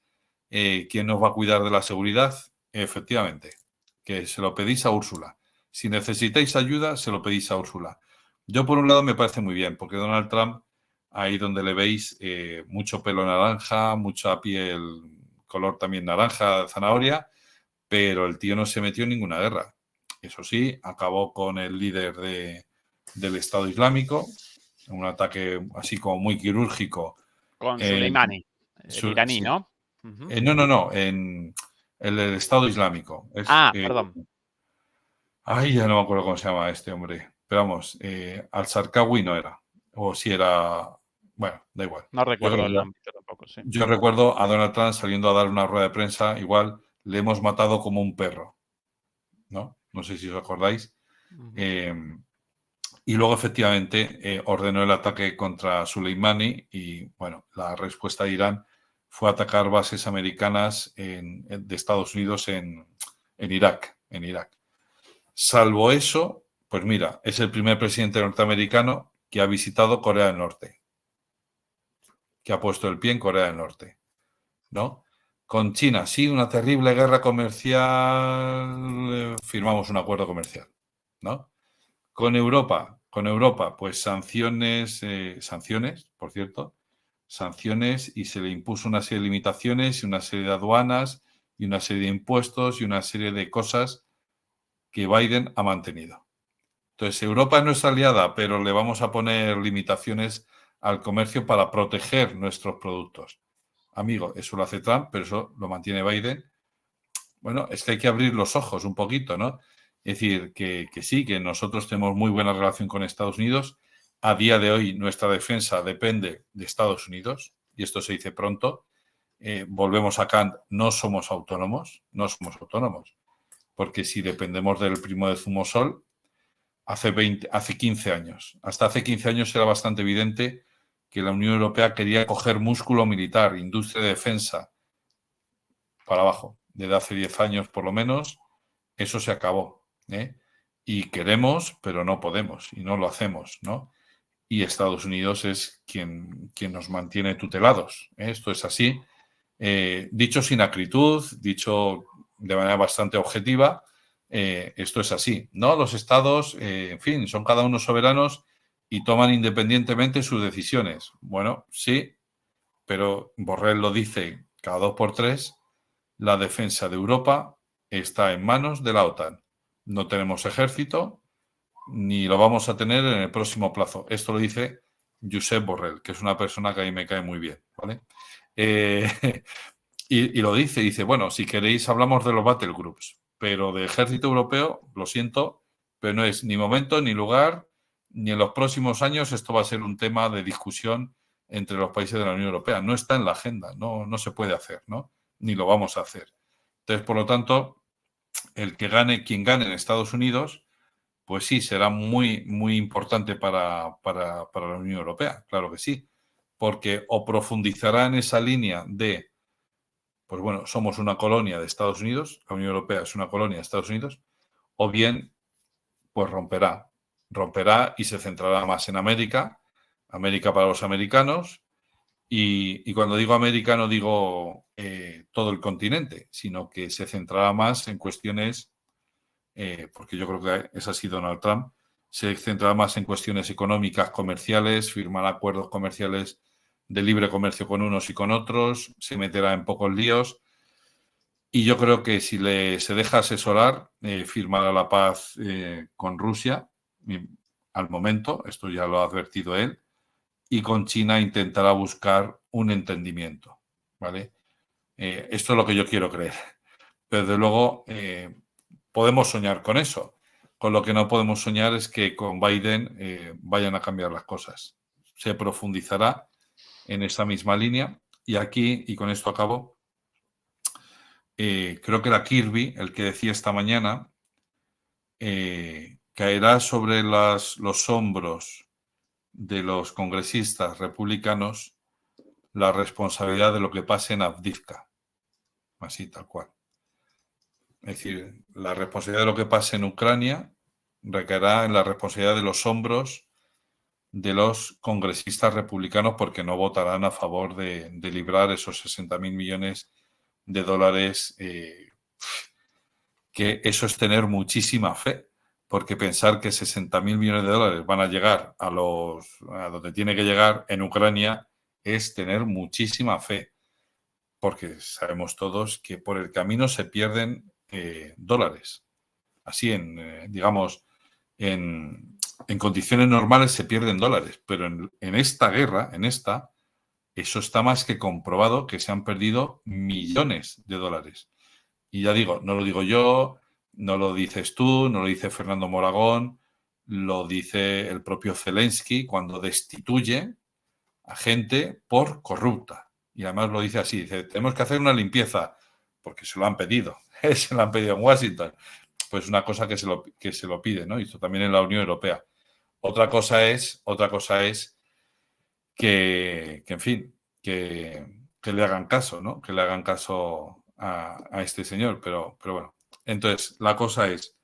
¿quién nos va a cuidar de la seguridad? Efectivamente, que se lo pedís a Úrsula. Si necesitáis ayuda, se lo pedís a Úrsula. Yo, por un lado, me parece muy bien, porque Donald Trump, ahí donde le veis mucho pelo naranja, mucha piel, color también naranja, zanahoria, pero el tío no se metió en ninguna guerra. Eso sí, acabó con el líder del Estado Islámico, un ataque así como muy quirúrgico. Con Soleimani, el iraní, Sí. ¿no? Uh-huh. No, en el Estado Islámico. Perdón. Ya no me acuerdo cómo se llama este hombre. Pero vamos, Al-Zarqawi no era. O si era. Bueno, da igual. No recuerdo el nombre tampoco, sí. Yo recuerdo a Donald Trump saliendo a dar una rueda de prensa, igual le hemos matado como un perro. ¿No? No sé si os acordáis. Uh-huh. Y luego, efectivamente, ordenó el ataque contra Soleimani y, bueno, la respuesta de Irán fue atacar bases americanas de Estados Unidos en Irak. Salvo eso, pues mira, es el primer presidente norteamericano que ha visitado Corea del Norte, que ha puesto el pie en Corea del Norte, ¿no? Con China, sí, una terrible guerra comercial, firmamos un acuerdo comercial, ¿no? Con Europa, pues sanciones, por cierto, sanciones y se le impuso una serie de limitaciones y una serie de aduanas y una serie de impuestos y una serie de cosas que Biden ha mantenido. Entonces, Europa es nuestra aliada, pero le vamos a poner limitaciones al comercio para proteger nuestros productos. Amigo, eso lo hace Trump, pero eso lo mantiene Biden. Bueno, es que hay que abrir los ojos un poquito, ¿no? Es decir, que sí, que nosotros tenemos muy buena relación con Estados Unidos. A día de hoy nuestra defensa depende de Estados Unidos, y esto se dice pronto. Volvemos a Kant, no somos autónomos, porque si dependemos del primo de Zumosol, hace 15 años. Hasta hace 15 años era bastante evidente que la Unión Europea quería coger músculo militar, industria de defensa, para abajo. Desde hace 10 años por lo menos, eso se acabó. Y queremos, pero no podemos, y no lo hacemos, ¿no? Y Estados Unidos es quien nos mantiene tutelados. Esto es así. Dicho sin acritud, dicho de manera bastante objetiva, esto es así, ¿no? Los estados, en fin, son cada uno soberanos y toman independientemente sus decisiones. Bueno, sí, pero Borrell lo dice cada 2 por 3, la defensa de Europa está en manos de la OTAN. No tenemos ejército, ni lo vamos a tener en el próximo plazo. Esto lo dice Josep Borrell, que es una persona que a mí me cae muy bien, ¿vale? Y lo dice, bueno, si queréis hablamos de los battle groups, pero de ejército europeo, lo siento, pero no es ni momento, ni lugar, ni en los próximos años esto va a ser un tema de discusión entre los países de la Unión Europea. No está en la agenda, no se puede hacer, ¿no? Ni lo vamos a hacer. Entonces, por lo tanto, quien gane en Estados Unidos, pues sí, será muy, muy importante para la Unión Europea, claro que sí, porque o profundizará en esa línea de, pues bueno, somos una colonia de Estados Unidos, la Unión Europea es una colonia de Estados Unidos, o bien, pues romperá y se centrará más en América para los americanos, y cuando digo América no digo todo el continente, sino que se centrará más en cuestiones, porque yo creo que es así Donald Trump, se centrará más en cuestiones económicas, comerciales, firmará acuerdos comerciales de libre comercio con unos y con otros, se meterá en pocos líos, y yo creo que si se deja asesorar, firmará la paz con Rusia, al momento, esto ya lo ha advertido él, y con China intentará buscar un entendimiento, ¿vale? Esto es lo que yo quiero creer. Pero desde luego podemos soñar con eso. Con lo que no podemos soñar es que con Biden vayan a cambiar las cosas. Se profundizará en esa misma línea. Y aquí, y con esto acabo, creo que era Kirby el que decía esta mañana, caerá sobre los hombros de los congresistas republicanos la responsabilidad de lo que pase en Avdiivka. Así, tal cual. Es decir, la responsabilidad de lo que pase en Ucrania recaerá en la responsabilidad de los hombros de los congresistas republicanos porque no votarán a favor de librar esos 60.000 millones de dólares, que eso es tener muchísima fe, porque pensar que 60.000 millones de dólares van a llegar a donde tiene que llegar en Ucrania es tener muchísima fe, porque sabemos todos que por el camino se pierden dólares. Así, digamos, en condiciones normales se pierden dólares, pero en esta guerra, eso está más que comprobado que se han perdido millones de dólares. Y ya digo, no lo digo yo, no lo dices tú, no lo dice Fernando Moragón, lo dice el propio Zelensky cuando destituye a gente por corrupta. Y además lo dice así, dice, tenemos que hacer una limpieza, porque se lo han pedido, se lo han pedido en Washington. Pues una cosa que se lo pide, ¿no? Hizo también en la Unión Europea. Otra cosa es en fin, que le hagan caso, ¿no? Que le hagan caso a este señor, pero bueno. Entonces, la cosa es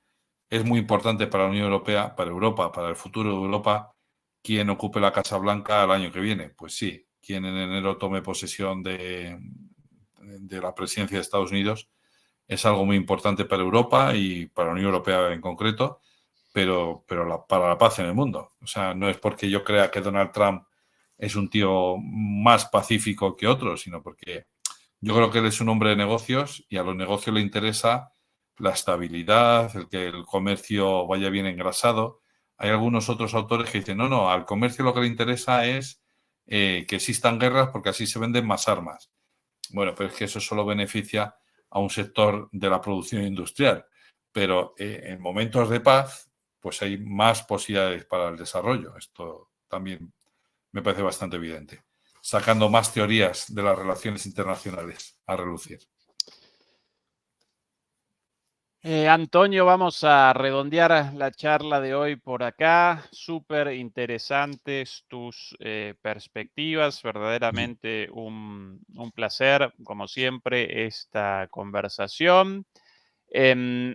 muy importante para la Unión Europea, para Europa, para el futuro de Europa, quién ocupe la Casa Blanca el año que viene. Pues sí, quien en enero tome posesión de la presidencia de Estados Unidos es algo muy importante para Europa y para la Unión Europea en concreto, pero para la paz en el mundo. O sea, no es porque yo crea que Donald Trump es un tío más pacífico que otros, sino porque yo creo que él es un hombre de negocios y a los negocios le interesa la estabilidad, el que el comercio vaya bien engrasado. Hay algunos otros autores que dicen, no, al comercio lo que le interesa es que existan guerras porque así se venden más armas. Bueno, pero es que eso solo beneficia a un sector de la producción industrial. Pero en momentos de paz, pues hay más posibilidades para el desarrollo. Esto también me parece bastante evidente. Sacando más teorías de las relaciones internacionales a relucir. Antonio, vamos a redondear la charla de hoy por acá. Súper interesantes tus perspectivas, verdaderamente un placer, como siempre, esta conversación.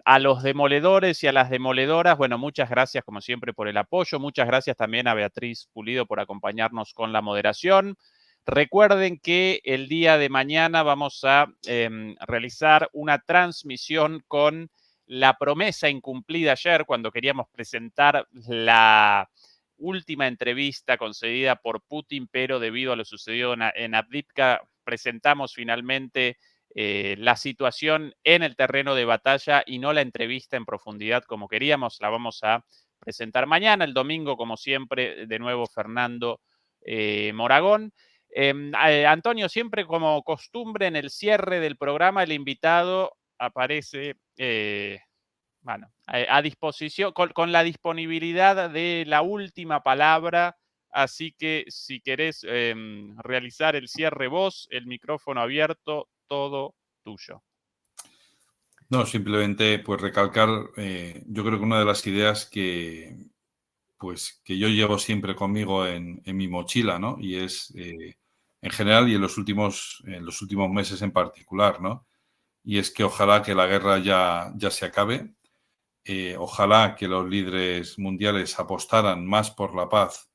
A los demoledores y a las demoledoras, bueno, muchas gracias como siempre por el apoyo. Muchas gracias también a Beatriz Pulido por acompañarnos con la moderación. Recuerden que el día de mañana vamos a realizar una transmisión con la promesa incumplida ayer cuando queríamos presentar la última entrevista concedida por Putin, pero debido a lo sucedido en Avdiivka, presentamos finalmente la situación en el terreno de batalla y no la entrevista en profundidad como queríamos. La vamos a presentar mañana, el domingo, como siempre, de nuevo Fernando Moragón. Antonio, siempre como costumbre en el cierre del programa, el invitado aparece Bueno, a disposición, con la disponibilidad de la última palabra, así que si querés realizar el cierre vos, el micrófono abierto, todo tuyo. No, simplemente pues recalcar, yo creo que una de las ideas que, pues, que yo llevo siempre conmigo en mi mochila, ¿no? Y es, en general y en los últimos meses en particular, ¿no? Y es que ojalá que la guerra ya se acabe, ojalá que los líderes mundiales apostaran más por la paz,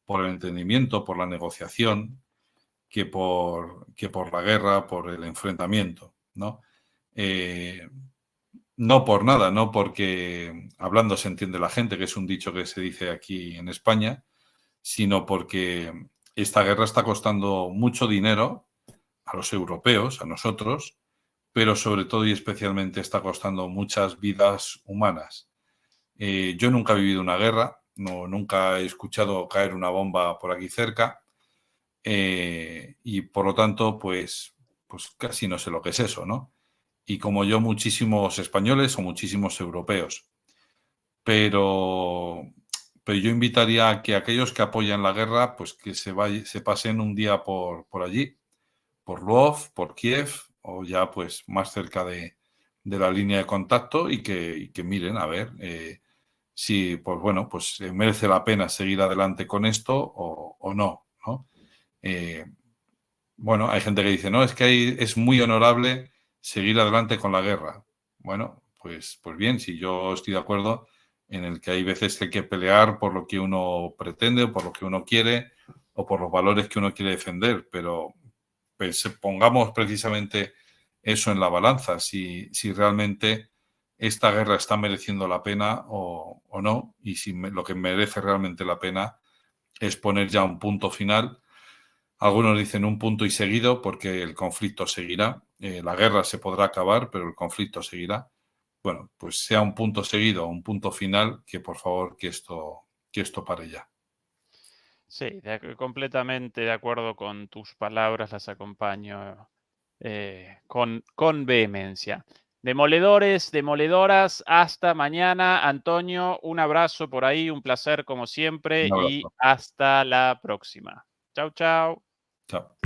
por el entendimiento, por la negociación, que por la guerra, por el enfrentamiento, ¿no? Eh, no por nada, no porque hablando se entiende la gente, que es un dicho que se dice aquí en España, sino porque esta guerra está costando mucho dinero a los europeos, a nosotros, pero sobre todo y especialmente está costando muchas vidas humanas. Yo nunca he vivido una guerra, no, nunca he escuchado caer una bomba por aquí cerca, y por lo tanto, pues casi no sé lo que es eso, ¿no? Y como yo, muchísimos españoles o muchísimos europeos. Pero, pero yo invitaría a que aquellos que apoyan la guerra, pues que se pasen un día por allí, por Lvov, por Kiev, o ya pues más cerca de la línea de contacto y que miren a ver si, pues bueno, pues merece la pena seguir adelante con esto o no, ¿no? Eh, bueno, hay gente que dice, no, es que es muy honorable seguir adelante con la guerra. Bueno, pues bien, si yo estoy de acuerdo en el que hay veces que hay que pelear por lo que uno pretende, por lo que uno quiere o por los valores que uno quiere defender, pero pues, pongamos precisamente eso en la balanza, si realmente esta guerra está mereciendo la pena o no, y si lo que merece realmente la pena es poner ya un punto final. Algunos dicen un punto y seguido porque el conflicto seguirá. La guerra se podrá acabar, pero el conflicto seguirá. Bueno, pues sea un punto seguido o un punto final, que por favor que esto pare ya. Sí, completamente de acuerdo con tus palabras, las acompaño con vehemencia. Demoledores, demoledoras, hasta mañana. Antonio, un abrazo por ahí, un placer como siempre Un y abrazo. hasta la próxima. Chau, chau. Chao.